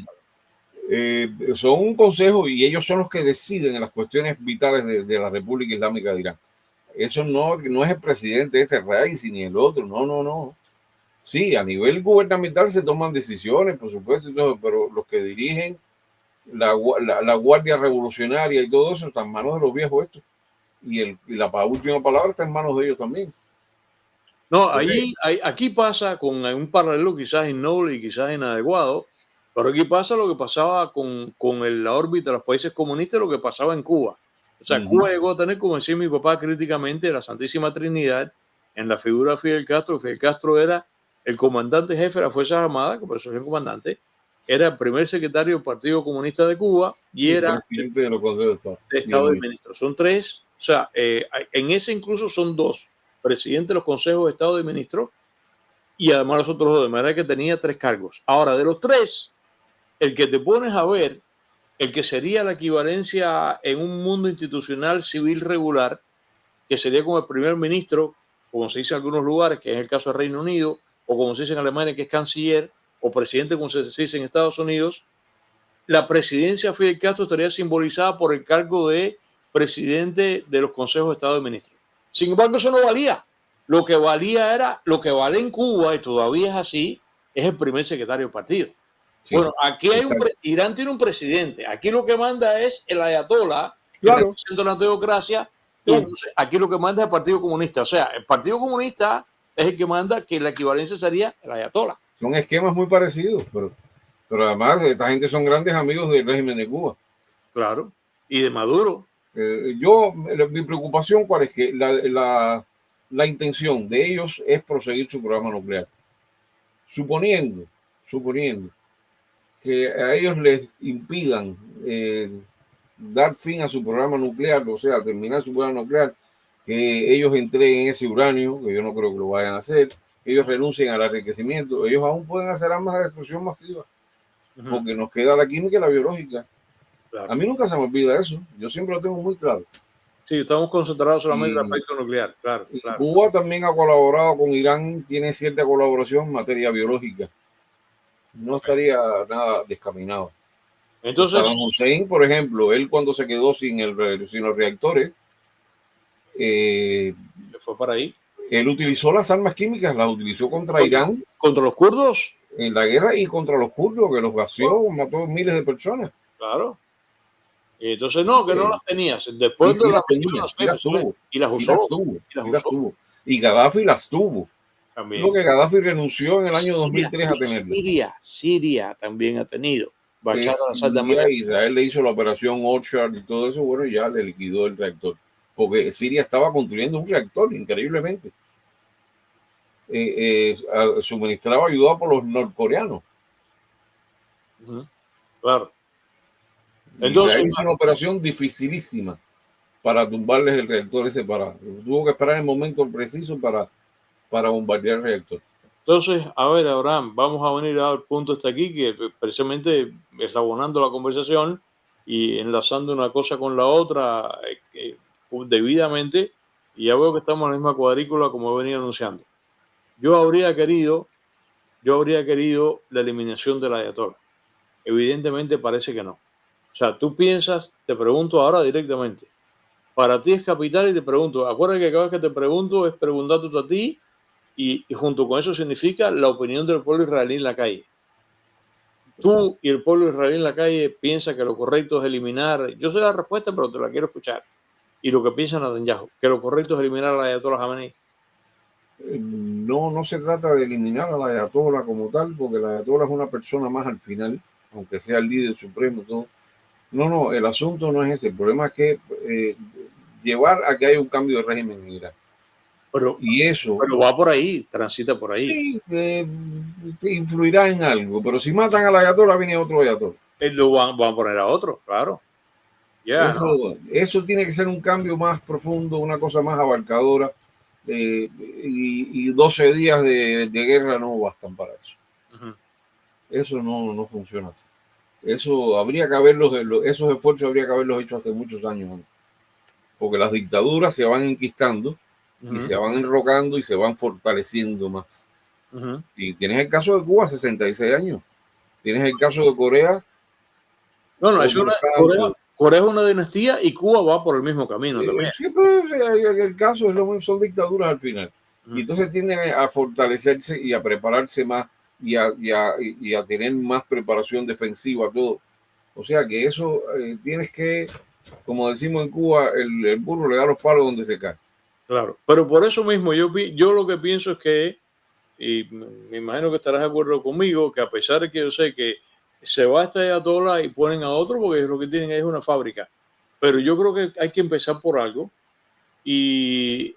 Son un consejo y ellos son los que deciden en las cuestiones vitales de la República Islámica de Irán. Eso no es el presidente este Raisi ni el otro, no. Sí, a nivel gubernamental se toman decisiones, por supuesto, pero los que dirigen la Guardia Revolucionaria y todo eso está en manos de los viejos estos. Y la última palabra está en manos de ellos también. No, aquí pasa con un paralelo quizás innoble y quizás inadecuado, pero aquí pasa lo que pasaba con la órbita de los países comunistas, lo que pasaba en Cuba. O sea, Cuba llegó a tener, como decía mi papá críticamente, la Santísima Trinidad en la figura de Fidel Castro. Fidel Castro era el comandante jefe de las Fuerzas Armadas, que por eso es el comandante, era el primer secretario del Partido Comunista de Cuba y era presidente de los consejos de Estado de Ministros. Son tres, o sea, en ese incluso son dos, presidente de los consejos de Estado de Ministros y además los otros dos, de manera que tenía tres cargos. Ahora, de los tres, el que te pones a ver, el que sería la equivalencia en un mundo institucional civil regular, que sería como el primer ministro, como se dice en algunos lugares, que es el caso del Reino Unido, o como se dice en Alemania, que es canciller, o presidente, como se dice en Estados Unidos, la presidencia de Fidel Castro estaría simbolizada por el cargo de presidente de los consejos de Estado de Ministros. Sin embargo, eso no valía. Lo que valía era, lo que vale en Cuba, y todavía es así, es el primer secretario del partido. Sí, bueno, aquí hay Irán tiene un presidente. Aquí lo que manda es el ayatollah, que representa la teocracia, y entonces aquí lo que manda es el Partido Comunista. O sea, el Partido Comunista es el que manda, que la equivalencia sería el ayatollah. Son esquemas muy parecidos, pero además esta gente son grandes amigos del régimen de Cuba. Claro, y de Maduro. Mi preocupación, ¿cuál es? Que la intención de ellos es proseguir su programa nuclear. Suponiendo que a ellos les impidan dar fin a su programa nuclear, o sea, terminar su programa nuclear, que ellos entreguen ese uranio, que yo no creo que lo vayan a hacer, que ellos renuncien al enriquecimiento, ellos aún pueden hacer armas de destrucción masiva, porque nos queda la química y la biológica. Claro. A mí nunca se me olvida eso, yo siempre lo tengo muy claro. Sí, estamos concentrados solamente en el aspecto nuclear, claro. Cuba también ha colaborado con Irán, tiene cierta colaboración en materia biológica. No estaría nada descaminado. Entonces, Saddam Hussein, por ejemplo, él cuando se quedó sin los reactores, fue para ahí. Él utilizó las armas químicas, las utilizó contra Irán. ¿Contra los kurdos? En la guerra y contra los kurdos, que los gaseó, mató miles de personas. Claro. Y entonces no, que no las tenías. Después de las tuvo. Y las usó. Y Gaddafi las tuvo. También. Lo que Gaddafi renunció en el año 2003 a tenerlas. Siria también ha tenido. Israel le hizo la operación Orchard y todo eso, bueno, ya le liquidó el reactor. Porque Siria estaba construyendo un reactor, increíblemente. Suministraba ayuda por los norcoreanos. Claro. Entonces hizo una operación dificilísima para tumbarles el reactor ese. Tuvo que esperar el momento preciso para bombardear el reactor. Entonces, a ver, Abraham, vamos a venir al punto hasta aquí, que precisamente eslabonando la conversación y enlazando una cosa con la otra debidamente, y ya veo que estamos en la misma cuadrícula como he venido anunciando. Yo habría querido la eliminación del ayatollah. Evidentemente parece que no. O sea, tú piensas, te pregunto ahora directamente, para ti es capital y te pregunto, acuérdate que cada vez que te pregunto es preguntándote a ti y junto con eso significa la opinión del pueblo israelí en la calle. Tú y el pueblo israelí en la calle piensan que lo correcto es eliminar, yo sé la respuesta pero te la quiero escuchar, y lo que piensa Netanyahu, que lo correcto es eliminar al ayatollah Jamenei. No se trata de eliminar al ayatollah como tal, porque el ayatollah es una persona más al final, aunque sea el líder supremo, todo. No, el asunto no es ese. El problema es que llevar a que haya un cambio de régimen en Irak. Pero va por ahí, transita por ahí. Sí, influirá en algo, pero si matan al ayatollah, viene otro ayatollah. Lo van a poner a otro, claro. Ya, ¿no? Eso tiene que ser un cambio más profundo, una cosa más abarcadora. Y 12 días de guerra no bastan para eso. Ujú. Eso no funciona así. Eso habría que haberlos, esos esfuerzos habría que haberlos hecho hace muchos años antes, porque las dictaduras se van enquistando y Ujú. se van enrocando y se van fortaleciendo más. Ujú. Y tienes el caso de Cuba, 66 años. Tienes el caso de Corea, No, no, otro Corea, caso. Corea es una dinastía y Cuba va por el mismo camino también. Siempre el caso es lo mismo, son dictaduras al final. Y Ujú. entonces tienden a fortalecerse y a prepararse más y a tener más preparación defensiva, todo. O sea que eso tienes que, como decimos en Cuba, el burro le da los palos donde se cae. Claro, pero por eso mismo yo lo que pienso es que, y me imagino que estarás de acuerdo conmigo, que a pesar de que yo sé que se va este ayatollah y ponen a otro porque lo que tienen es una fábrica, pero yo creo que hay que empezar por algo y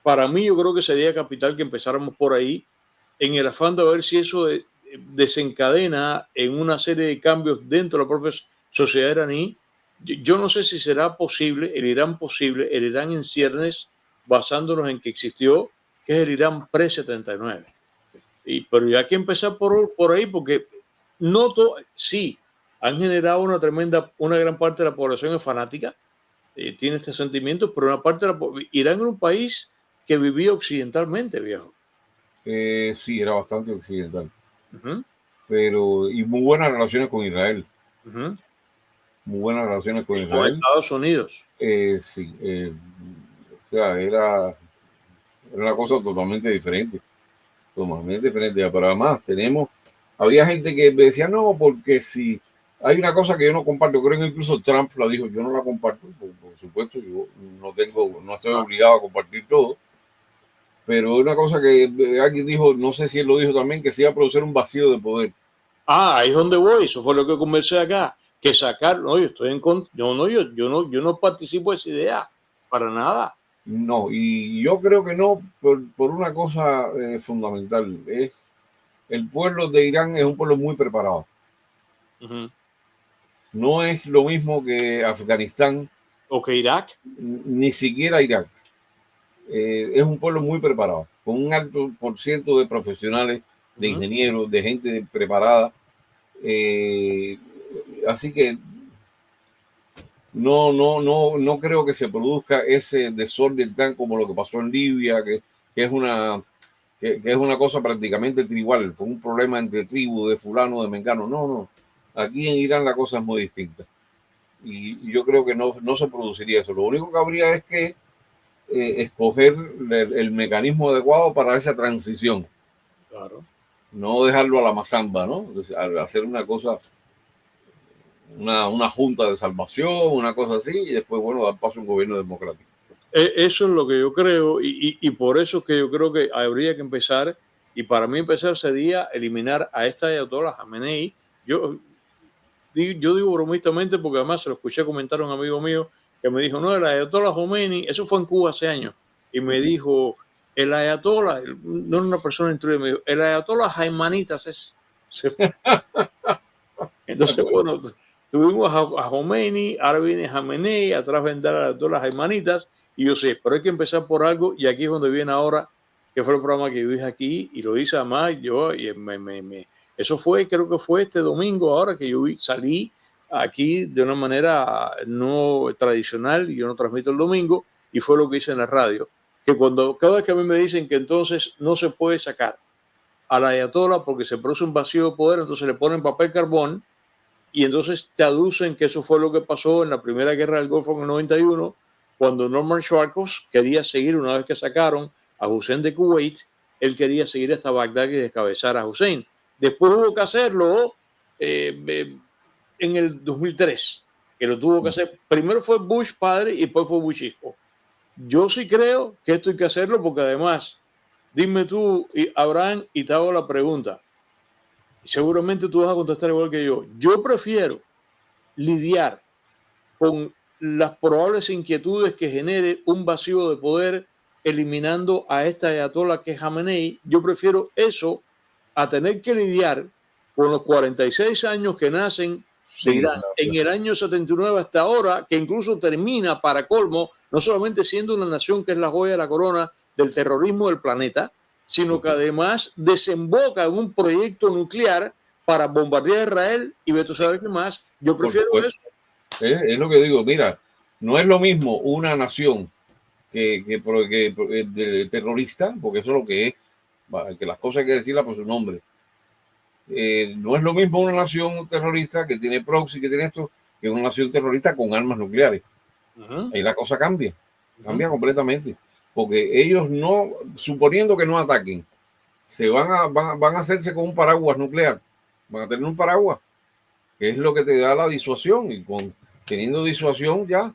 para mí yo creo que sería capital que empezáramos por ahí en el afán de ver si eso desencadena en una serie de cambios dentro de la propia sociedad iraní. Yo no sé si será posible, el Irán en ciernes, basándonos en que existió, que es el Irán pre-79. Pero ya hay que empezar por ahí, porque no todo, sí, han generado una gran parte de la población es fanática, tiene este sentimiento, pero una parte de Irán era un país que vivía occidentalmente, viejo. Sí, era bastante occidental, Ujú, pero y muy buenas relaciones con Israel, ujú. muy buenas relaciones con Y con Israel. Estados Unidos. Sí, o sea, era una cosa totalmente diferente, pero además había gente que me decía, no, porque si hay una cosa que yo no comparto, creo que incluso Trump la dijo, yo no la comparto, por supuesto, yo no estoy Ah, obligado a compartir todo, pero una cosa que alguien dijo, no sé si él lo dijo también, que se iba a producir un vacío de poder. ahí es donde voy, eso fue lo que conversé acá, que sacar, no, yo estoy en contra, yo no participo de esa idea, para nada. No, y yo creo que no, por una cosa fundamental, es el pueblo de Irán es un pueblo muy preparado. Ujú. No es lo mismo que Afganistán, O que Irak. ni siquiera Irak. Es un pueblo muy preparado, con un alto por ciento de profesionales, de Ujú. ingenieros, de gente preparada. Eh, Así que no creo que se produzca ese desorden tan como lo que pasó en Libia, que es que es una cosa prácticamente tribal. Fue un problema entre tribus de fulano, de mengano. No. Aquí en Irán la cosa es muy distinta. Y yo creo que no se produciría eso. Lo único que habría es que escoger el mecanismo adecuado para esa transición, Claro. no dejarlo a la mazamba, ¿no? Hacer una cosa, una junta de salvación, una cosa así, y después, bueno, dar paso a un gobierno democrático. Eso es lo que yo creo y por eso es que yo creo que habría que empezar y para mí empezar sería eliminar a esta ayatollah Jamenei. Yo, yo digo bromistamente porque además se lo escuché comentar a un amigo mío que me dijo, no, el ayatollah Khomeini, eso fue en Cuba hace años, y me dijo, el ayatollah, no era una persona instruida, me dijo, el ayatollah Jaimanitas es. Entonces, bueno, tuvimos a Khomeini, ahora viene Jamenei, atrás vendrá todas las hermanitas, y yo sé, pero hay que empezar por algo, y aquí es donde viene ahora, que fue el programa que yo dije aquí, y lo dice además, yo, eso fue, creo que fue este domingo, ahora que salí aquí de una manera no tradicional, y yo no transmito el domingo, y fue lo que hice en la radio, que cada vez que a mí me dicen que entonces no se puede sacar a la ayatollah porque se produce un vacío de poder, entonces le ponen papel carbón, y entonces te aducen que eso fue lo que pasó en la primera guerra del Golfo en el 91, cuando Norman Schwarzkopf quería seguir, una vez que sacaron a Hussein de Kuwait, él quería seguir hasta Bagdad y descabezar a Hussein. Después hubo que hacerlo en el 2003, que lo tuvo que hacer. Primero fue Bush padre y después fue Bush hijo. Yo sí creo que esto hay que hacerlo porque además, dime tú, Abraham, y te hago la pregunta, y seguramente tú vas a contestar igual que yo prefiero lidiar con las probables inquietudes que genere un vacío de poder eliminando a esta ayatollah que es Jamenei. Yo prefiero eso a tener que lidiar con los 46 años que nacen de Sí, Irán en el año 79 hasta ahora, que incluso termina para colmo, no solamente siendo una nación que es la joya de la corona del terrorismo del planeta, sino sí. que además desemboca en un proyecto nuclear para bombardear a Israel y vete a saber qué más. Yo Por prefiero supuesto. eso. Es lo que digo, mira, no es lo mismo una nación de terrorista, porque eso es lo que es, que las cosas hay que decirlas por su nombre. No es lo mismo una nación terrorista que tiene proxy, que tiene esto, que una nación terrorista con armas nucleares. Ahí la cosa cambia, cambia completamente, porque ellos no, suponiendo que no ataquen, van a hacerse con un paraguas nuclear, van a tener un paraguas, que es lo que te da la disuasión, y teniendo disuasión ya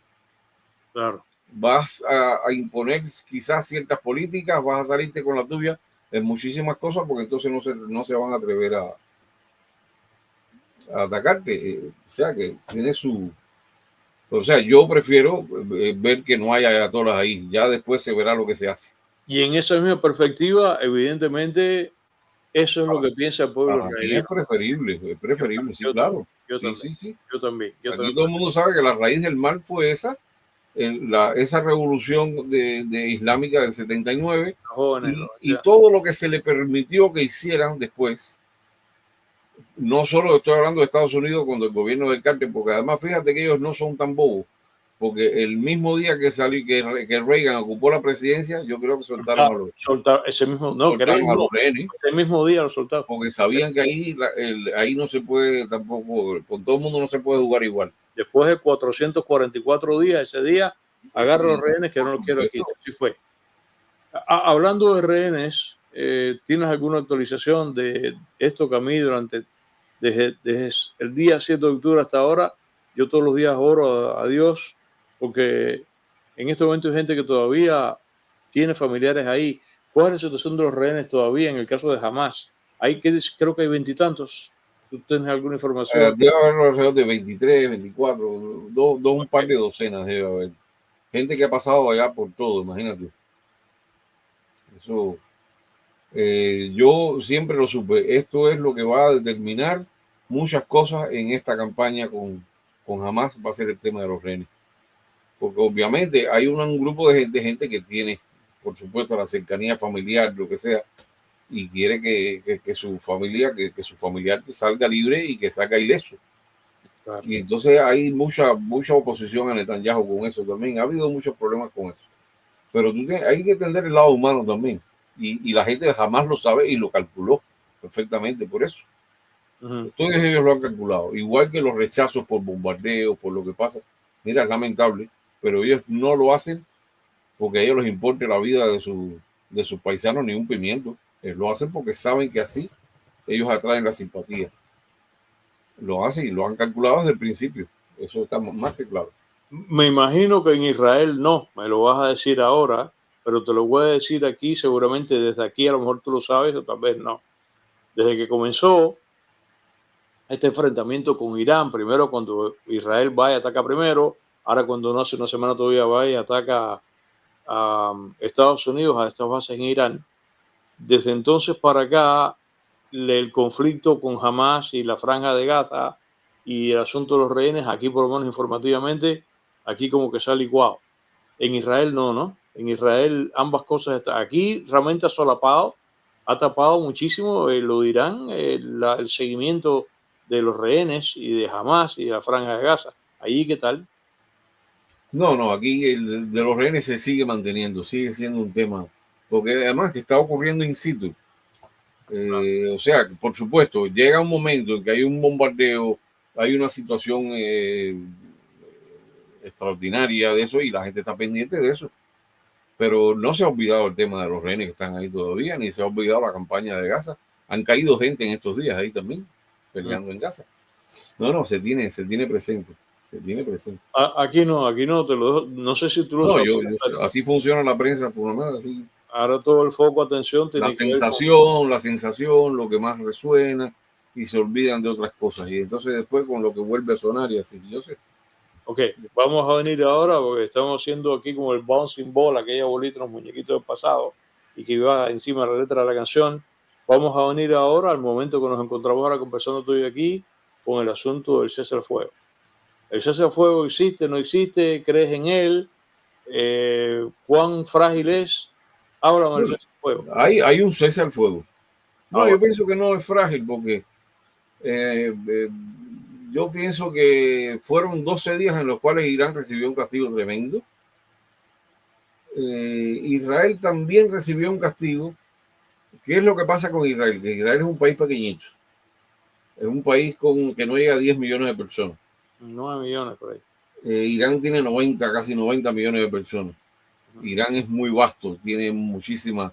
Claro. vas a imponer quizás ciertas políticas, vas a salirte con la tuya en muchísimas cosas, porque entonces no se van a atrever a atacarte. O sea, que tiene su... O sea, yo prefiero ver que no haya ayatolas ahí. Ya después se verá lo que se hace. Y en esa misma perspectiva, evidentemente, eso es lo que piensa el pueblo Para mí israelí. es preferible, sí, Yo también, claro. yo Sí, también, sí, sí. yo también, yo Aquí también. todo el mundo sabe que la raíz del mal fue esa revolución de islámica del 79 Los jóvenes, y todo lo que se le permitió que hicieran después. No solo estoy hablando de Estados Unidos con el gobierno del cártel, porque además fíjate que ellos no son tan bobos, porque el mismo día que Reagan ocupó la presidencia, yo creo que soltar ese mismo, no, soltaron a no, los rehenes, ese mismo día lo soltaron. porque sabían que ahí no se puede tampoco, con todo el mundo no se puede jugar igual. Después de 444 días, ese día, agarra los rehenes que no los quiero aquí. Así fue. Hablando de rehenes, ¿tienes alguna actualización de esto que a mí desde el día 7 de octubre hasta ahora, yo todos los días oro a Dios, porque en este momento hay gente que todavía tiene familiares ahí? ¿Cuál es la situación de los rehenes todavía en el caso de Hamas? Creo que hay veintitantos. ¿Tú tienes alguna información? Debe haber alrededor de 23, 24, un par Ok. de docenas debe haber. Gente que ha pasado allá por todo, imagínate. Eso, yo siempre lo supe. Esto es lo que va a determinar muchas cosas en esta campaña con Hamas, va a ser el tema de los rehenes. Porque obviamente hay un grupo de gente que tiene, por supuesto, la cercanía familiar, lo que sea, y quiere que su familia, que su familiar salga libre y que salga ileso. Claro. Y entonces hay mucha oposición a Netanyahu con eso también. Ha habido muchos problemas con eso. Pero hay que entender el lado humano también. Y la gente jamás lo sabe y lo calculó perfectamente por eso. Todos ellos lo han calculado. Igual que los rechazos por bombardeo, por lo que pasa. Mira, es lamentable, pero ellos no lo hacen porque a ellos les importa la vida de sus paisanos ni un pimiento. Ellos lo hacen porque saben que así ellos atraen la simpatía. Lo hacen y lo han calculado desde el principio. Eso está más que claro. Me imagino que en Israel no, me lo vas a decir ahora, pero te lo voy a decir aquí, seguramente desde aquí, a lo mejor tú lo sabes o tal vez no. Desde que comenzó este enfrentamiento con Irán, primero cuando Israel va y ataca primero, ahora cuando no hace una semana todavía va y ataca a Estados Unidos, a estas bases en Irán, desde entonces para acá, el conflicto con Hamas y la Franja de Gaza y el asunto de los rehenes, aquí por lo menos informativamente, aquí como que se ha licuado. En Israel no, ¿no? En Israel ambas cosas están. Aquí realmente ha solapado, ha tapado muchísimo, lo dirán, el seguimiento de los rehenes y de Hamas y de la Franja de Gaza. ¿Allí qué tal? No, aquí el de los rehenes se sigue manteniendo, sigue siendo un tema, porque además que está ocurriendo in situ. O sea, por supuesto, llega un momento en que hay un bombardeo, hay una situación extraordinaria de eso y la gente está pendiente de eso. Pero no se ha olvidado el tema de los rehenes que están ahí todavía, ni se ha olvidado la campaña de Gaza. Han caído gente en estos días ahí también, peleando en Gaza. No, se tiene presente, se tiene presente. Aquí no, te lo dejo, no sé si tú lo No, sabes. así funciona la prensa, por lo menos. Así. Ahora todo el foco de atención La tiene que ver sensación, lo que más resuena, y se olvidan de otras cosas. Y entonces después con lo que vuelve a sonar y así, yo sé. Ok, vamos a venir ahora porque estamos haciendo aquí como el bouncing ball, aquella bolita, los muñequitos del pasado, y que iba encima de la letra de la canción. Vamos a venir ahora al momento que nos encontramos ahora conversando tú y aquí, con el asunto del cese al fuego. ¿El cese al fuego existe, no existe? ¿Crees en él? ¿Cuán frágil es? Háblame del Bueno, cese al fuego. hay un cese al fuego. No, Ahora, yo pienso que no es frágil porque yo pienso que fueron 12 días en los cuales Irán recibió un castigo tremendo. Israel también recibió un castigo. ¿Qué es lo que pasa con Israel? Que Israel es un país pequeñito. Es un país que no llega a 10 millones de personas. 9 millones por ahí. Irán tiene 90, casi 90 millones de personas. Irán es muy vasto, tiene muchísimas.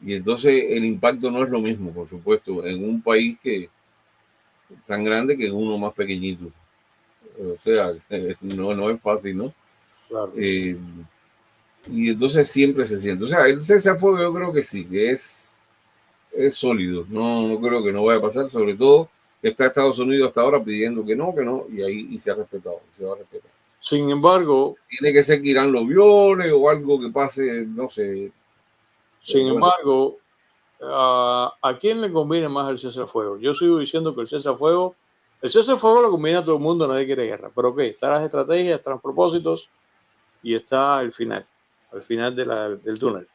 Y entonces el impacto no es lo mismo, por supuesto, en un país que tan grande que en uno más pequeñito. O sea, no es fácil, ¿no? Claro. Y entonces siempre se siente. O sea, el cese al fuego yo creo que sí, que es sólido. No creo que no vaya a pasar, sobre todo que está Estados Unidos hasta ahora pidiendo que no, y ahí se ha respetado, se va a respetar. Sin embargo, Tiene que ser que Irán lo viole o algo que pase, no sé. sin Bueno, embargo, ¿a quién le conviene más el cese al fuego? Yo sigo diciendo que el cese al fuego lo conviene a todo el mundo, nadie quiere guerra. Pero ok, están las estrategias, están los propósitos y está el final, al final del túnel.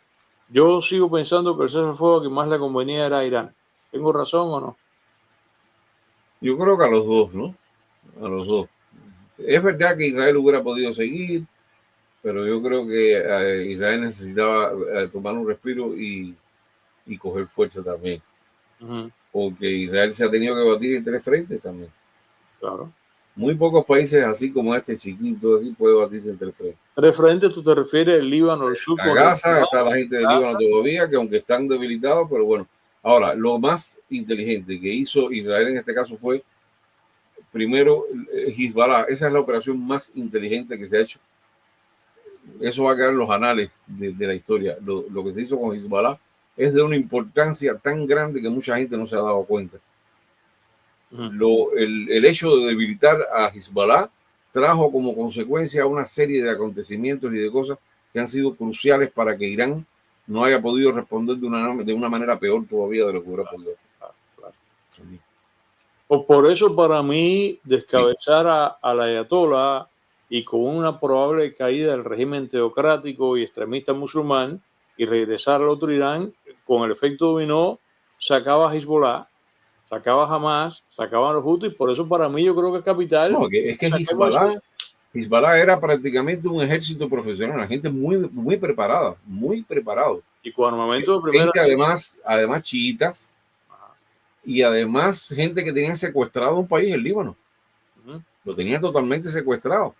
Yo sigo pensando que el cese al fuego que más le convenía era a Irán. ¿Tengo razón o no? yo creo que a los dos, ¿no? A los dos. Es verdad que Israel hubiera podido seguir, pero yo creo que Israel necesitaba tomar un respiro y coger fuerza también. Porque Israel se ha tenido que batir en 3 frentes también. Claro. Muy pocos países, así como este chiquito, así puede batirse en 3 frentes. 3 frentes, tú te refieres al Líbano, el sur. A Gaza está la gente de Líbano todavía, que aunque están debilitados, pero bueno. Ahora, lo más inteligente que hizo Israel en este caso fue, primero, Hezbollah. Esa es la operación más inteligente que se ha hecho. Eso va a quedar en los anales de la historia. Lo que se hizo con Hezbollah es de una importancia tan grande que mucha gente no se ha dado cuenta. El hecho de debilitar a Hezbollah trajo como consecuencia una serie de acontecimientos y de cosas que han sido cruciales para que Irán no haya podido responder de una manera peor todavía de lo que hubiera podido hacer. Pues por eso para mí descabezar al ayatollah y con una probable caída del régimen teocrático y extremista musulmán y regresar a la autoridad, con el efecto dominó, sacaba a Hezbollah, sacaba a Hamas, sacaban a los Hutus, y por eso para mí yo creo que es capital. No, es que Hezbollah era prácticamente un ejército profesional, la gente muy preparada, muy preparado. Y con armamento de primera. Además chiitas. Y además gente que tenían secuestrado un país, el Líbano. Lo tenían totalmente secuestrado.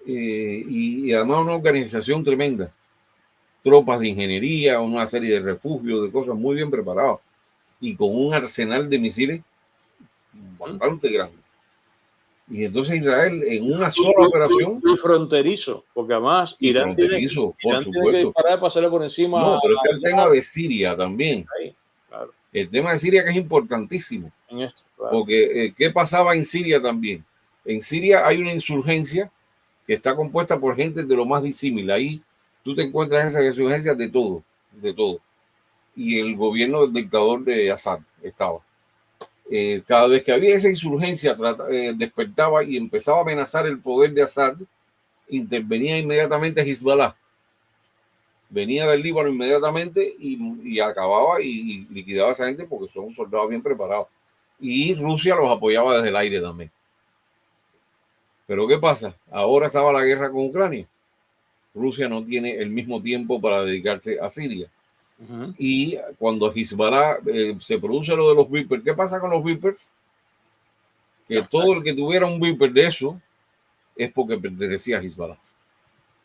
Y además una organización tremenda. Tropas de ingeniería, una serie de refugios, de cosas muy bien preparadas. Y con un arsenal de misiles bastante grande. Y entonces Israel en una sola operación. Y fronterizo, porque además Irán tiene que disparar, pasarle por encima. No, pero está el tema de Siria también. Ahí, claro. El tema de Siria que es importantísimo. En esto, claro. Porque ¿qué pasaba en Siria también? En Siria hay una insurgencia que está compuesta por gente de lo más disímil. Ahí tú te encuentras en esas insurgencias de todo, de todo. Y el gobierno del dictador de Assad estaba. Cada vez que había esa insurgencia despertaba y empezaba a amenazar el poder de Assad, intervenía inmediatamente Hezbollah. Venía del Líbano inmediatamente y acababa y liquidaba a esa gente porque son soldados bien preparados. Y Rusia los apoyaba desde el aire también. Pero ¿qué pasa? Ahora estaba la guerra con Ucrania. Rusia no tiene el mismo tiempo para dedicarse a Siria. Y cuando Hezbollah se produce lo de los Vipers, ¿qué pasa con los Vipers? Que todo el que tuviera un Viper de eso es porque pertenecía a Hezbollah.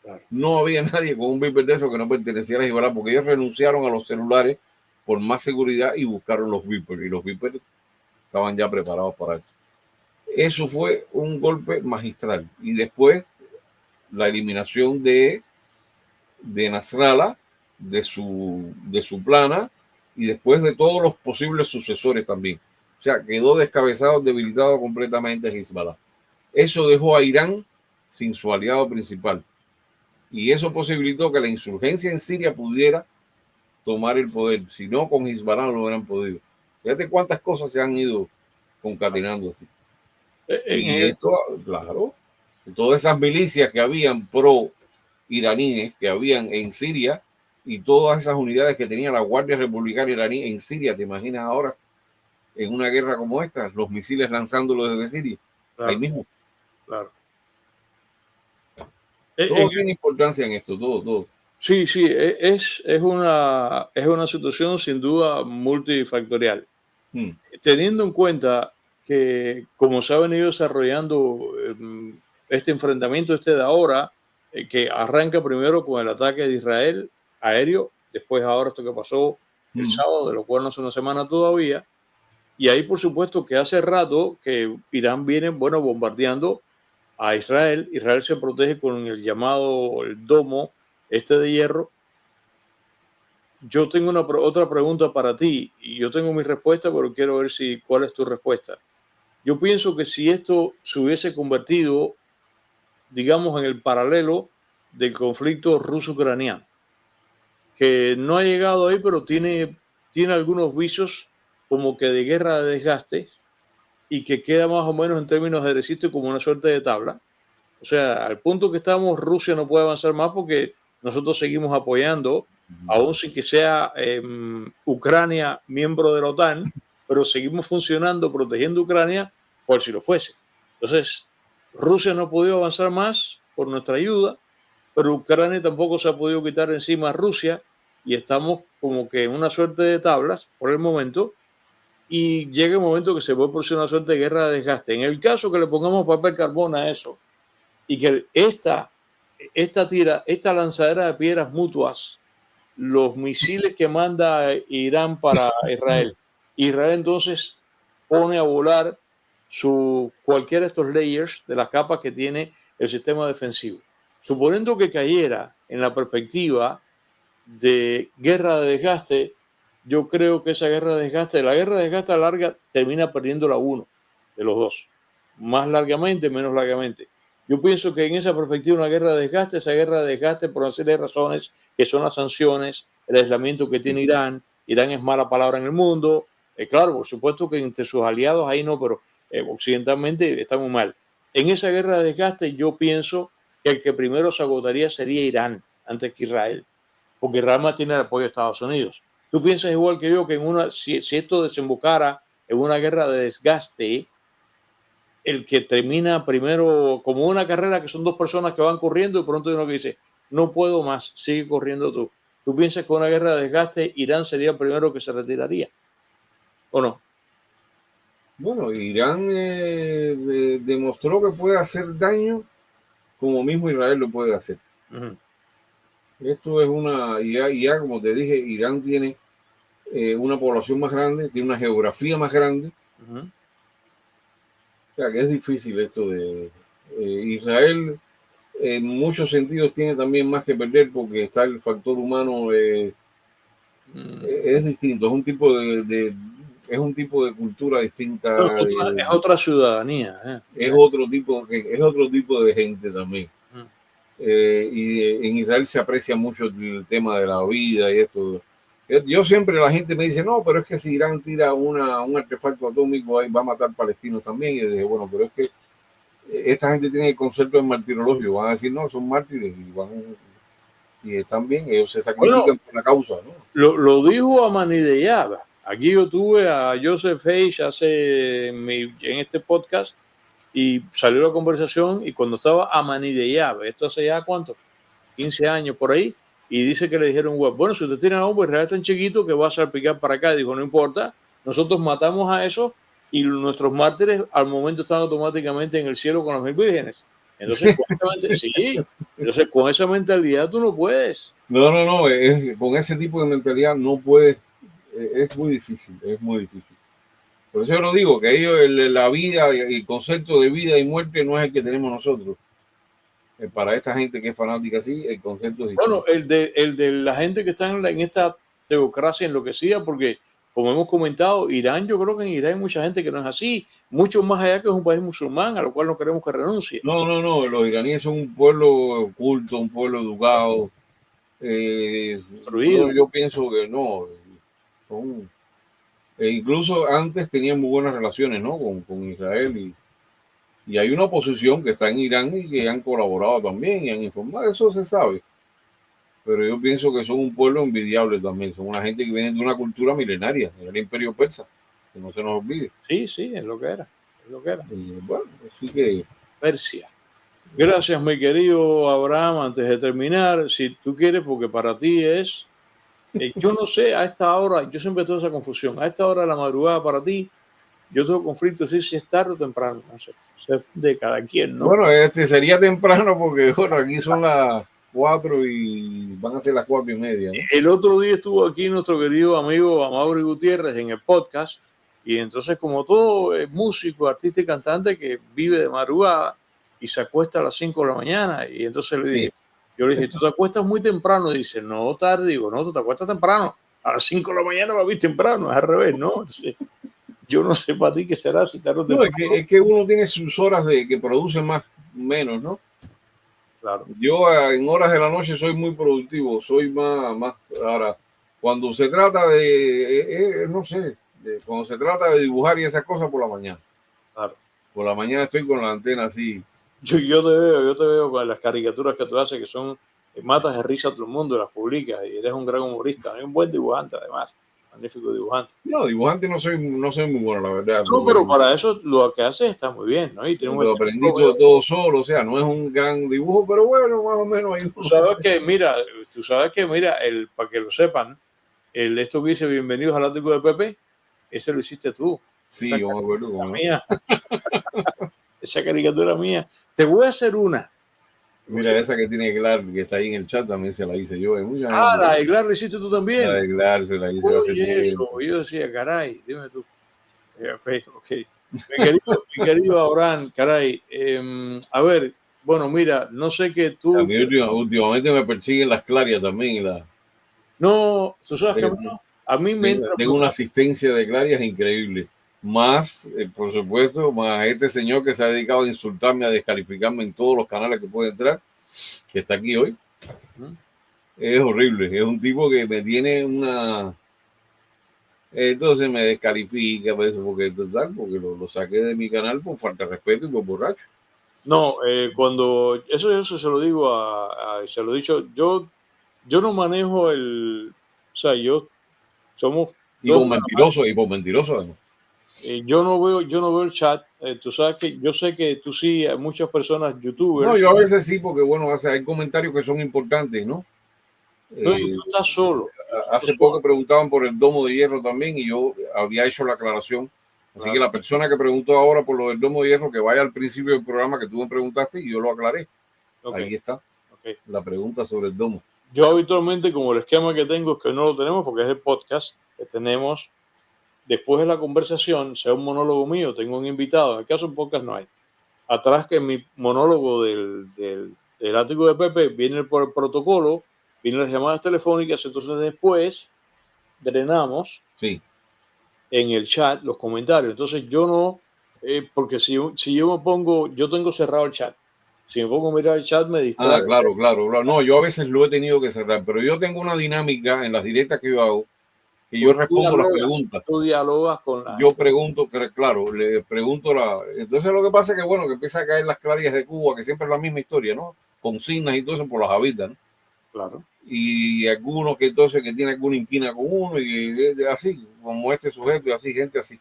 Claro. No había nadie con un Viper de eso que no perteneciera a Hezbollah, porque ellos renunciaron a los celulares por más seguridad y buscaron los Vipers. Y los Vipers estaban ya preparados para eso. Eso fue un golpe magistral. Y después la eliminación de Nasrallah, de su plana, y después de todos los posibles sucesores también. O sea, quedó descabezado, debilitado completamente Hezbollah. Eso dejó a Irán sin su aliado principal. Y eso posibilitó que la insurgencia en Siria pudiera tomar el poder. Si no, con Hezbollah no lo hubieran podido. Fíjate cuántas cosas se han ido concatenándose. En Y el- esto, claro, todas esas milicias que habían pro-iraníes, que habían en Siria, y todas esas unidades que tenía la Guardia Republicana iraní en Siria, ¿te imaginas ahora en una guerra como esta, los misiles lanzándolos desde Siria? Ahí claro, mismo. claro. Todo tiene importancia en esto, todo. Sí, sí, es una situación sin duda multifactorial. Hmm. Teniendo en cuenta que, como se ha venido desarrollando este enfrentamiento, este de ahora, que arranca primero con el ataque de Israel aéreo, después ahora esto que pasó el sábado, de lo cual no hace una semana todavía, y ahí por supuesto que hace rato que Irán viene, bueno, bombardeando a Israel. Israel se protege con el llamado el domo este de hierro. Yo tengo otra pregunta para ti y yo tengo mi respuesta, pero quiero ver cuál es tu respuesta. Yo pienso que si esto se hubiese convertido, digamos, en el paralelo del conflicto ruso-ucraniano, que no ha llegado ahí, pero tiene algunos visos como que de guerra de desgaste y que queda más o menos en términos de resisto como una suerte de tabla. O sea, al punto que estamos, Rusia no puede avanzar más porque nosotros seguimos apoyando, aún sin que sea Ucrania miembro de la OTAN, pero seguimos funcionando, protegiendo Ucrania, por si lo fuese. Entonces, Rusia no ha podido avanzar más por nuestra ayuda, pero Ucrania tampoco se ha podido quitar encima a Rusia y estamos como que en una suerte de tablas por el momento y llega el momento que se puede producir una suerte de guerra de desgaste. En el caso que le pongamos papel carbón a eso, y que esta lanzadera de piedras mutuas, los misiles que manda Irán para Israel, Israel entonces pone a volar cualquiera de estos layers de las capas que tiene el sistema defensivo. Suponiendo que cayera en la perspectiva de guerra de desgaste, yo creo que esa guerra de desgaste, la guerra de desgaste larga termina perdiendo la uno de los dos, más largamente, menos largamente. Yo pienso que en esa perspectiva una guerra de desgaste, esa guerra de desgaste por una serie de razones que son las sanciones, el aislamiento que tiene Irán. Irán es mala palabra en el mundo. Claro, por supuesto que entre sus aliados ahí no, pero occidentalmente está muy mal. En esa guerra de desgaste yo pienso que el que primero se agotaría sería Irán antes que Israel, porque Israel tiene el apoyo de Estados Unidos. ¿Tú piensas igual que yo que si esto desembocara en una guerra de desgaste, el que termina primero como una carrera que son dos personas que van corriendo y pronto hay uno que dice, no puedo más, sigue corriendo tú? ¿Tú piensas que una guerra de desgaste Irán sería el primero que se retiraría? ¿O no? Bueno, Irán demostró que puede hacer daño como mismo Israel lo puede hacer. Esto es ya como te dije, Irán tiene una población más grande, tiene una geografía más grande. O sea que es difícil esto de Israel. En muchos sentidos tiene también más que perder porque está el factor humano, es distinto, es un tipo de cultura distinta, Es otra ciudadanía. es otro tipo de gente también. Y en Israel se aprecia mucho el tema de la vida y esto. Yo siempre, la gente me dice, no, pero es que si Irán tira un artefacto atómico ahí va a matar palestinos también. Y yo dije, bueno, pero es que esta gente tiene el concepto de martirologio, van a decir, no, son mártires y están bien, ellos se sacrifican por la causa, ¿no? Lo dijo Ahmadinejad. Aquí yo tuve a Joseph Hayes en este podcast y salió la conversación y cuando estaba Ahmadinejad, esto hace ya ¿cuánto? 15 años por ahí, y dice que le dijeron, bueno, si usted tiene a un hombre Israel tan chiquito que va a salpicar para acá, dijo, no importa, nosotros matamos a eso y nuestros mártires al momento están automáticamente en el cielo con los 1000 vírgenes. Entonces, con esa mentalidad tú no puedes. No, con ese tipo de mentalidad no puedes, es muy difícil. Por eso yo lo digo, que ellos, la vida, el concepto de vida y muerte no es el que tenemos nosotros. Para esta gente que es fanática así, el concepto es distinto. Bueno, el de la gente que está en esta teocracia enloquecida, porque como hemos comentado, Irán, yo creo que en Irán hay mucha gente que no es así, mucho más allá que es un país musulmán, a lo cual no queremos que renuncie. No, los iraníes son un pueblo culto, un pueblo educado. Yo pienso que no, son E incluso antes tenían muy buenas relaciones, ¿no? Con Israel y hay una oposición que está en Irán y que han colaborado también y han informado, eso se sabe. Pero yo pienso que son un pueblo envidiable también, son una gente que viene de una cultura milenaria, del imperio persa, que no se nos olvide. Sí, sí, es lo que era. Es lo que era. Y bueno, así que... Persia. Gracias, mi querido Abraham. Antes de terminar, si tú quieres, porque para ti es, yo no sé, a esta hora, yo siempre tengo esa confusión, a esta hora de la madrugada para ti, yo tengo conflicto, si es tarde o temprano, no sé, es de cada quien, ¿no? Bueno, sería temprano porque, bueno, aquí son las 4 y van a ser las 4:30, ¿no? El otro día estuvo aquí nuestro querido amigo Amaury Gutiérrez en el podcast, y entonces como todo músico, artista y cantante que vive de madrugada y se acuesta a las 5 de la mañana, y entonces yo le dije, tú te acuestas muy temprano, y dice, no tarde, digo, no, tú te acuestas temprano, a las 5 de la mañana va a ver temprano, es al revés, ¿no? Entonces, yo no sé para ti qué será si tarde o No, temprano. es que uno tiene sus horas de que produce más, menos, ¿no? Claro. Yo en horas de la noche soy muy productivo, soy más ahora, cuando se trata de, no sé, cuando se trata de dibujar y esas cosas por la mañana. Claro. Por la mañana estoy con la antena así. Yo te veo con las caricaturas que tú haces que son, matas de risa a todo el mundo, las publicas y eres un gran humorista, un buen dibujante además, magnífico dibujante. No, dibujante no soy muy bueno, la verdad. No, pero para eso lo que haces está muy bien, ¿no? Y tiene un Lo estilo aprendí propio. todo solo, o sea, no es un gran dibujo, pero bueno, más o menos ahí. Tú sabes que, mira, para que lo sepan, esto que dice Bienvenidos al Ático de Pepe, ese lo hiciste tú. Sí, yo me acuerdo. Mía, esa caricatura mía. Te voy a hacer una. Mira, esa que tiene Clark, que está ahí en el chat, también se la hice yo. Hay mucha Ah, gente. la de Clark la hiciste tú también. La de Clark se la hice hace Oye, eso, tiempo. yo decía, caray, dime tú. Ok. Mi querido Abraham, caray, a ver, bueno, mira, no sé qué A tú, mí últimamente me persiguen las clarias también. no, tú sabes que no, a mí me entra, Tengo una asistencia de clarias increíble. Más, por supuesto, más este señor que se ha dedicado a insultarme, a descalificarme en todos los canales que puede entrar, que está aquí hoy. Es horrible. Es un tipo que me tiene una... Entonces me descalifica por eso, porque total, porque lo saqué de mi canal por falta de respeto y por borracho. no, cuando, eso se lo digo se lo he dicho, yo no manejo o sea, somos Y dos por nada más. mentiroso, además. Yo no veo el chat, tú sabes que yo sé que tú sí, hay muchas personas, No, youtubers, yo a veces sí, porque bueno, hay comentarios que son importantes, ¿no? no, y Eh, tú estás solo, Hace poco preguntaban por el domo de hierro también y yo había hecho la aclaración. Así claro. que la persona que preguntó ahora por lo del domo de hierro, que vaya al principio del programa que tú me preguntaste y yo lo aclaré. Okay. Ahí está Okay. la pregunta sobre el domo. Yo habitualmente, como el esquema que tengo es que no lo tenemos porque es el podcast que tenemos después de la conversación, sea un monólogo mío, tengo un invitado, en el caso del podcast no hay. Atrás que en mi monólogo del ático de Pepe viene el protocolo, vienen las llamadas telefónicas, entonces después drenamos en el chat los comentarios. Entonces yo no, porque si yo me pongo, yo tengo cerrado el chat. Si me pongo a mirar el chat me distrae. Ah, claro. No, yo a veces lo he tenido que cerrar, pero yo tengo una dinámica en las directas que yo hago, que yo respondo las preguntas. Tú dialogas con la... Yo pregunto, claro, le pregunto Entonces lo que pasa es que, bueno, que empieza a caer las clarias de Cuba, que siempre es la misma historia, ¿no? Consignas y todo eso por las habitas, ¿no? Claro. Y algunos que entonces que tienen alguna inquina con uno y así, como este sujeto y así, gente así.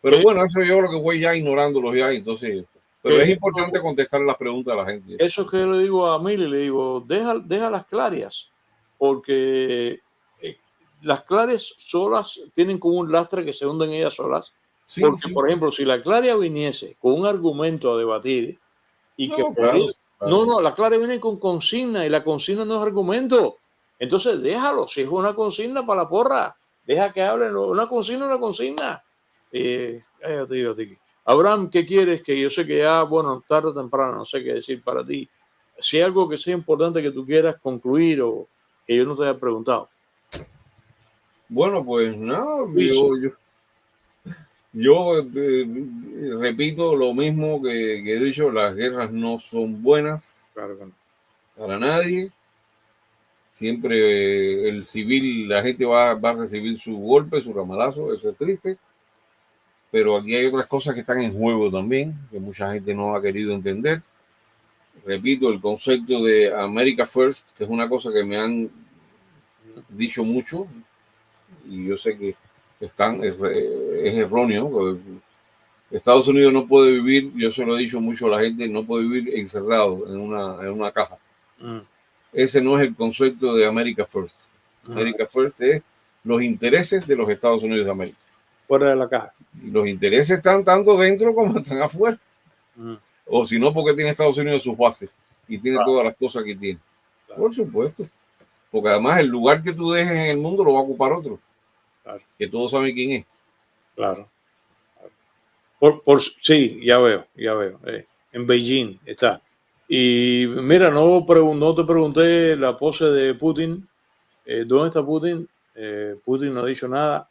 Pero bueno, eso yo lo que voy ya ignorándolos ya, entonces... Pero es importante contestar las preguntas a la gente. Eso que le digo a Mili, le digo, deja las clarias, porque las clarias solas tienen como un lastre que se hunden ellas solas. Sí, porque, por ejemplo, si la claria viniese con un argumento a debatir y que podría... No, la claria viene con consigna y la consigna no es argumento. Entonces déjalo, si es una consigna para la porra, deja que hablen, una consigna. Yo te digo a ti. Abraham, ¿qué quieres? Que yo sé que ya, bueno, tarde o temprano, no sé qué decir para ti. Si hay algo que sea importante que tú quieras concluir o que yo no te haya preguntado. Bueno, pues no, yo repito lo mismo que he dicho, las guerras no son buenas Claro que no. para nadie. Siempre el civil, la gente va a recibir su golpe, su ramalazo, eso es triste. Pero aquí hay otras cosas que están en juego también, que mucha gente no ha querido entender. Repito, el concepto de America First, que es una cosa que me han dicho mucho, y yo sé que es erróneo. Estados Unidos no puede vivir, yo se lo he dicho mucho a la gente, no puede vivir encerrado en una caja. Ese no es el concepto de America First. America First es los intereses de los Estados Unidos de América. Fuera de la caja. Y los intereses están tanto dentro como están afuera. O si no, porque tiene Estados Unidos sus bases y tiene todas las cosas que tiene. Por supuesto. Porque además el lugar que tú dejes en el mundo lo va a ocupar otro. Que todos saben quién es. Claro. Sí, ya veo. En Beijing está. Y mira, no te pregunté la pose de Putin. ¿Dónde está Putin? Putin no ha dicho nada.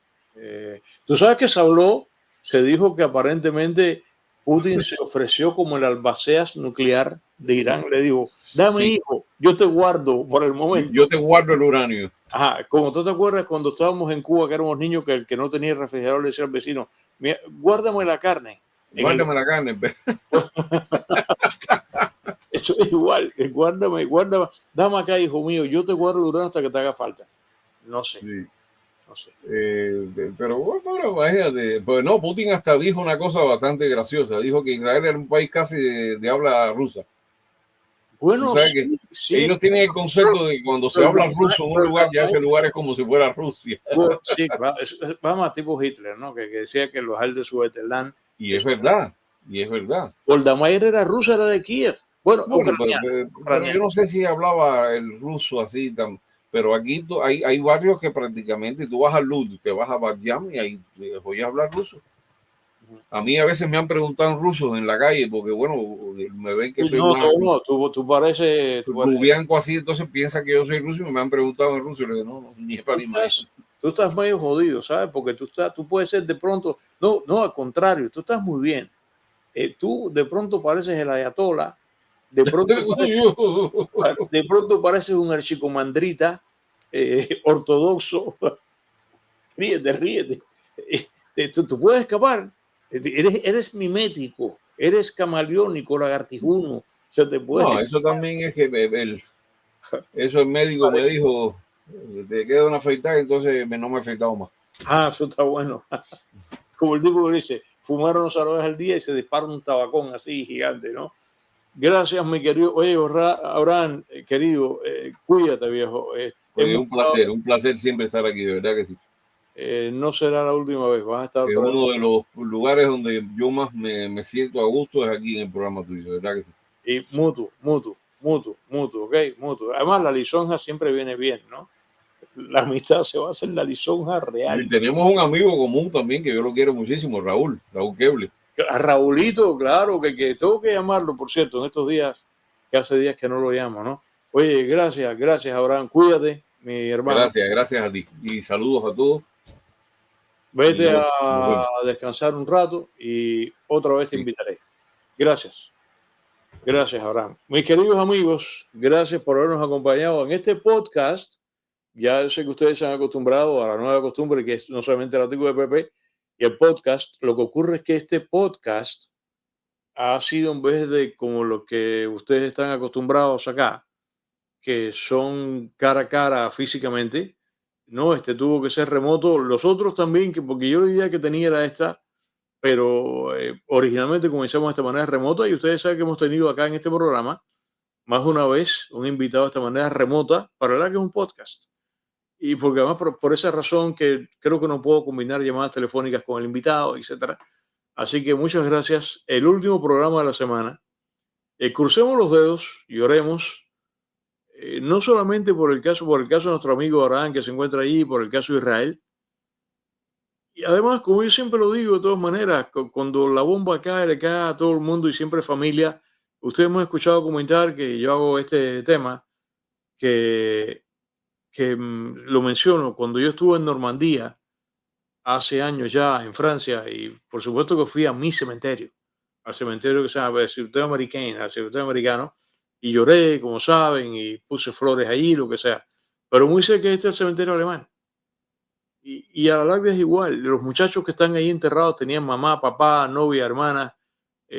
Tú sabes que se dijo que aparentemente Putin se ofreció como el albaceas nuclear de Irán. Le dijo, dame hijo, yo te guardo por el momento. Yo te guardo el uranio. Ajá, como tú te acuerdas cuando estábamos en Cuba, que éramos niños, que el que no tenía el refrigerador le decía al vecino, mira, guárdame la carne. Guárdame la carne. Eso es igual, guárdame, dame acá, hijo mío, yo te guardo el uranio hasta que te haga falta. No sé. Sí. No sé. Pero bueno, imagínate. Pues no, Putin hasta dijo una cosa bastante graciosa. Dijo que Israel era un país casi de habla rusa. Bueno, o sea que ellos tienen el concepto de que cuando se habla ruso en un lugar, ya ese lugar es como si fuera Rusia. Sí, claro. Vamos a tipo Hitler, ¿no? Que decía que los Haldes de Sudetenland. Y es verdad. Golda Meir era rusa, era de Kiev. Bueno, pero yo no sé si hablaba el ruso así tan. Pero aquí hay barrios que prácticamente tú vas a Lud, te vas a Batyam y ahí voy a hablar ruso. A mí a veces me han preguntado en ruso en la calle porque, bueno, me ven que soy tú pareces rubianco así, entonces piensan que yo soy ruso y me han preguntado en ruso y le digo, no, ni es para ni más. Tú estás medio jodido, ¿sabes? Porque tú puedes ser de pronto, no, al contrario, tú estás muy bien. Tú de pronto pareces el ayatollah, de pronto pareces un archicomandrita ortodoxo. Ríete. Tú puedes escapar. Eres mimético, eres camaleónico, lagartijuno. No, eso también es que eso el médico me dijo, te queda una afeitada, entonces no me he afeitado más. Eso está bueno. Como el tipo que dice, fumar unos árboles al día y se dispara un tabacón así gigante, ¿no? Gracias, mi querido. Oye, Abraham, querido, cuídate, viejo. Un placer siempre estar aquí, de verdad que sí. No será la última vez, vas a estar. Uno de los lugares donde yo más me siento a gusto es aquí en el programa tuyo, de verdad que sí. Y mutuo, ¿ok? Mutuo. Además, la lisonja siempre viene bien, ¿no? La amistad se va a hacer la lisonja real. Y tenemos un amigo común también que yo lo quiero muchísimo, Raúl Keble. A Raulito, claro, que tengo que llamarlo, por cierto, en estos días, que hace días que no lo llamo, ¿no? Oye, gracias, Abraham. Cuídate, mi hermano. Gracias a ti. Y saludos a todos. Vete a descansar un rato y otra vez te invitaré. Gracias, Abraham. Mis queridos amigos, gracias por habernos acompañado en este podcast. Ya sé que ustedes se han acostumbrado a la nueva costumbre, que es no solamente el artículo de Pepe y el podcast. Lo que ocurre es que este podcast ha sido, en vez de como lo que ustedes están acostumbrados acá, que son cara a cara físicamente, no, tuvo que ser remoto. Los otros también, porque yo la idea que tenía era esta, pero originalmente comenzamos de esta manera remota y ustedes saben que hemos tenido acá en este programa más de una vez un invitado de esta manera remota para hablar que es un podcast. Y porque además por esa razón que creo que no puedo combinar llamadas telefónicas con el invitado, etcétera. Así que muchas gracias. El último programa de la semana. Crucemos los dedos y oremos. No solamente por el caso de nuestro amigo Abraham que se encuentra ahí, por el caso de Israel. Y además, como yo siempre lo digo, de todas maneras, cuando la bomba cae, le cae a todo el mundo y siempre familia. Ustedes me han escuchado comentar que yo hago este tema, que lo menciono cuando yo estuve en Normandía hace años ya en Francia, y por supuesto que fui a mi cementerio, al cementerio que se llama el cementerio americano, y lloré, como saben, y puse flores ahí, lo que sea. pero muy cerca está el cementerio alemán. Y a la larga es igual. Los muchachos que están ahí enterrados tenían mamá, papá, novia, hermana,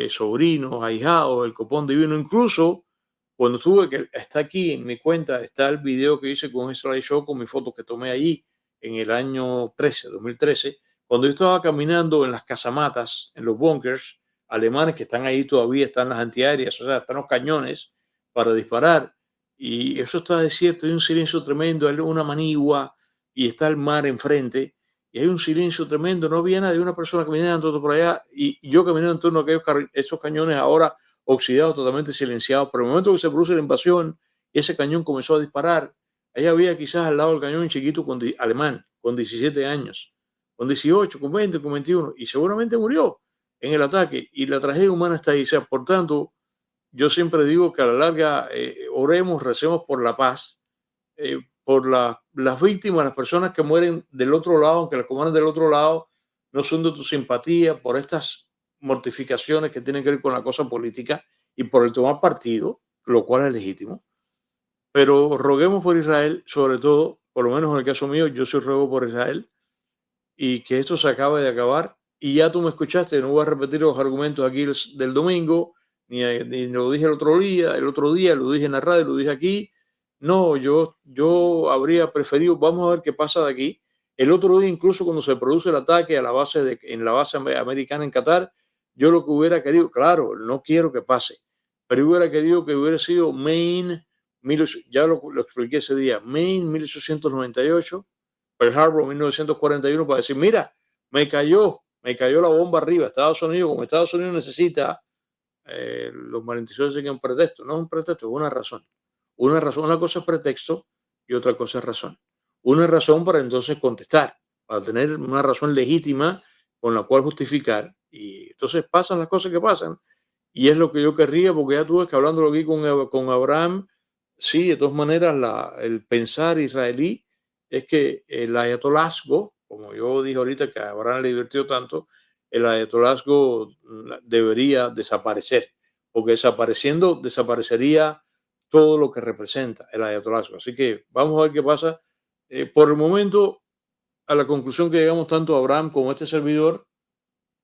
sobrinos, ahijados, el copón divino. Incluso cuando tuve que, está aquí en mi cuenta, está el video que hice con Israel Show, con mi foto que tomé allí en el año 2013, cuando yo estaba caminando en las casamatas, en los bunkers alemanes que están ahí todavía, están las antiaéreas, o sea, están los cañones para disparar. Y eso está desierto, hay un silencio tremendo, hay una manigua y está el mar enfrente y hay un silencio tremendo, no había nadie, una persona caminando por allá y yo caminando en torno a esos cañones ahora oxidados, totalmente silenciados. Pero el momento que se produce la invasión, ese cañón comenzó a disparar. Ahí había quizás al lado del cañón un chiquito alemán con 17 años, con 18, con 20, con 21 y seguramente murió en el ataque y la tragedia humana está ahí. O sea, por tanto, yo siempre digo que a la larga oremos, recemos por la paz, por las víctimas, las personas que mueren del otro lado, aunque las comandan del otro lado, no son de tu simpatía, por estas mortificaciones que tienen que ver con la cosa política y por el tomar partido, lo cual es legítimo. Pero roguemos por Israel, sobre todo, por lo menos en el caso mío, yo sí ruego por Israel y que esto se acabe de acabar. Y ya tú me escuchaste, no voy a repetir los argumentos aquí del domingo, ni lo dije el otro día, lo dije en la radio, lo dije aquí. No, yo habría preferido, vamos a ver qué pasa de aquí. El otro día, incluso cuando se produce el ataque a la base en la base americana en Qatar, yo lo que hubiera querido, claro, no quiero que pase, pero hubiera querido que hubiera sido Maine, ya lo expliqué ese día, Maine 1898, Pearl Harbor 1941, para decir, mira, me cayó la bomba arriba. Estados Unidos, como Estados Unidos necesita, los malentendidos dicen que es un pretexto. No es un pretexto, es una razón. Una razón, una cosa es pretexto y otra cosa es razón. Una razón para entonces contestar, para tener una razón legítima con la cual justificar. Y entonces pasan las cosas que pasan. Y es lo que yo querría, porque ya tú ves que hablándolo aquí con Abraham, sí, de todas maneras, el pensar israelí es que el ayatolazgo, como yo dije ahorita que a Abraham le divirtió tanto, el ayatolazgo debería desaparecer, porque desapareciendo desaparecería todo lo que representa el ayatolazgo. Así que vamos a ver qué pasa. Por el momento, a la conclusión que llegamos tanto Abraham como este servidor,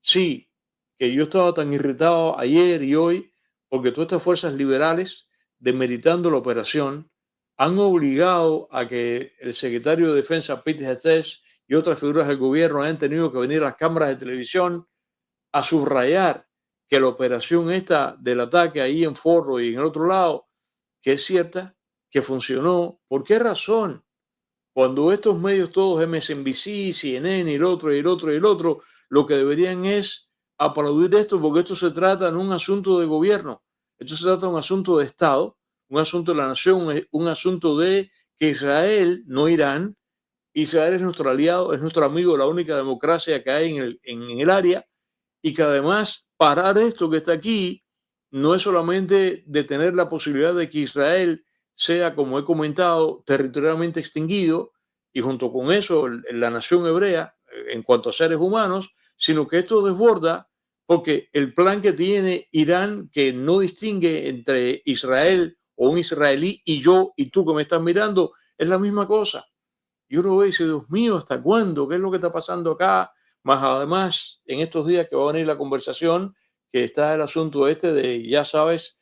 sí, que yo estaba tan irritado ayer y hoy porque todas estas fuerzas liberales, demeritando la operación, han obligado a que el secretario de Defensa, Pete Hegseth, y otras figuras del gobierno hayan tenido que venir a las cámaras de televisión a subrayar que la operación esta del ataque ahí en Forro y en el otro lado, que es cierta, que funcionó. ¿Por qué razón? Cuando estos medios todos, MSNBC, CNN y el otro y el otro y el otro, lo que deberían es aplaudir esto, porque esto se trata de un asunto de gobierno, esto se trata de un asunto de Estado, un asunto de la nación, un asunto de que Israel, no Irán, Israel es nuestro aliado, es nuestro amigo, la única democracia que hay en el área, y que además parar esto que está aquí no es solamente detener la posibilidad de que Israel sea, como he comentado, territorialmente extinguido y junto con eso la nación hebrea en cuanto a seres humanos, sino que esto desborda porque el plan que tiene Irán, que no distingue entre Israel o un israelí y yo y tú que me estás mirando, es la misma cosa. Y uno ve y dice, Dios mío, ¿hasta cuándo? ¿Qué es lo que está pasando acá? Más además, en estos días que va a venir la conversación, que está el asunto este de, ya sabes,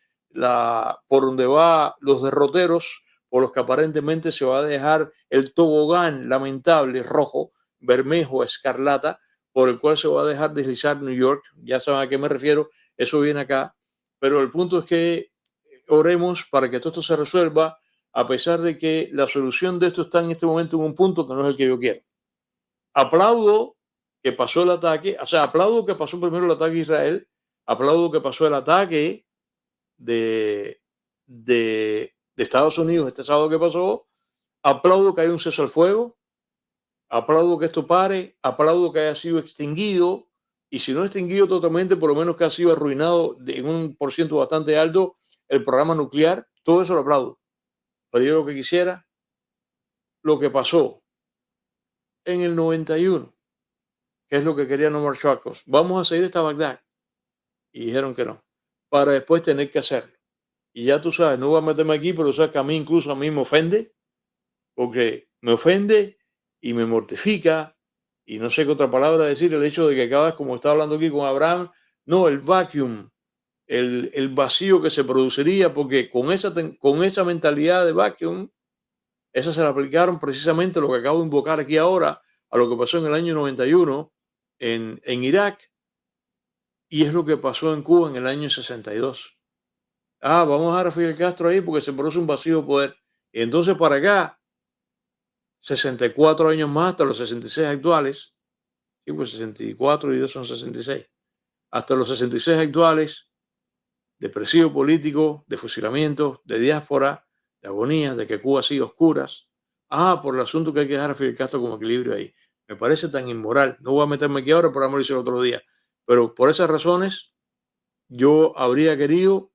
por donde va los derroteros, por los que aparentemente se va a dejar el tobogán lamentable, rojo, bermejo, escarlata, por el cual se va a dejar deslizar New York. Ya saben a qué me refiero, eso viene acá. Pero el punto es que oremos para que todo esto se resuelva, a pesar de que la solución de esto está en este momento en un punto que no es el que yo quiero. Aplaudo que pasó el ataque, o sea, aplaudo que pasó primero el ataque a Israel, aplaudo que pasó el ataque de Estados Unidos este sábado que pasó, aplaudo que haya un cese al fuego, aplaudo que esto pare, aplaudo que haya sido extinguido, y si no extinguido totalmente, por lo menos que ha sido arruinado en un % bastante alto el programa nuclear, todo eso lo aplaudo. Pero yo lo que quisiera, lo que pasó en el 91, que es lo que querían los marchacos, vamos a seguir hasta Bagdad. Y dijeron que no, para después tener que hacerlo. Y ya tú sabes, no voy a meterme aquí, pero sabes que a mí incluso a mí me ofende porque me ofende y me mortifica, y no sé qué otra palabra decir, el hecho de que cada vez, como estaba hablando aquí con Abraham, no, el vacuum, el vacío que se produciría, porque con esa mentalidad de vacuum, esa se la aplicaron precisamente lo que acabo de invocar aquí ahora, a lo que pasó en el año 91 en Irak, y es lo que pasó en Cuba en el año 62. Vamos a dejar a Fidel Castro ahí porque se produce un vacío de poder. Y entonces para acá, 64 años más, hasta los 66 actuales, sí, pues 64 y 2 son 66, hasta los 66 actuales, de presidio político, de fusilamientos, de diáspora, de agonías, de que Cuba sigue a oscuras. Por el asunto que hay que dejar a Fidel Castro como equilibrio ahí. Me parece tan inmoral. No voy a meterme aquí ahora, pero vamos a decir otro día. Pero por esas razones, yo habría querido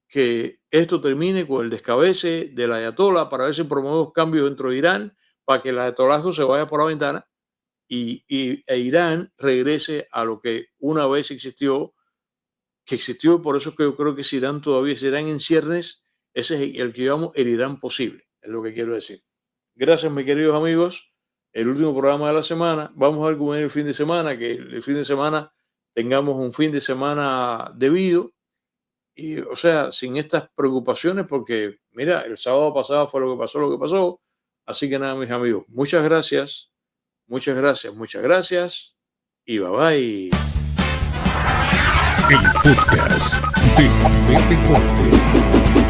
que esto termine con el descabece del ayatolá para ver si promovemos cambios dentro de Irán, para que el ayatolazgo se vaya por la ventana e Irán regrese a lo que una vez existió, y por eso es que yo creo que si Irán todavía se Irán en ciernes, ese es el que llamamos el Irán posible, es lo que quiero decir. Gracias, mis queridos amigos. El último programa de la semana. Vamos a ver cómo es el fin de semana, que el fin de semana tengamos un fin de semana debido. Y, o sea, sin estas preocupaciones, porque, mira, el sábado pasado fue lo que pasó. Así que nada, mis amigos, muchas gracias, y bye bye. El podcast de Pepe Forte.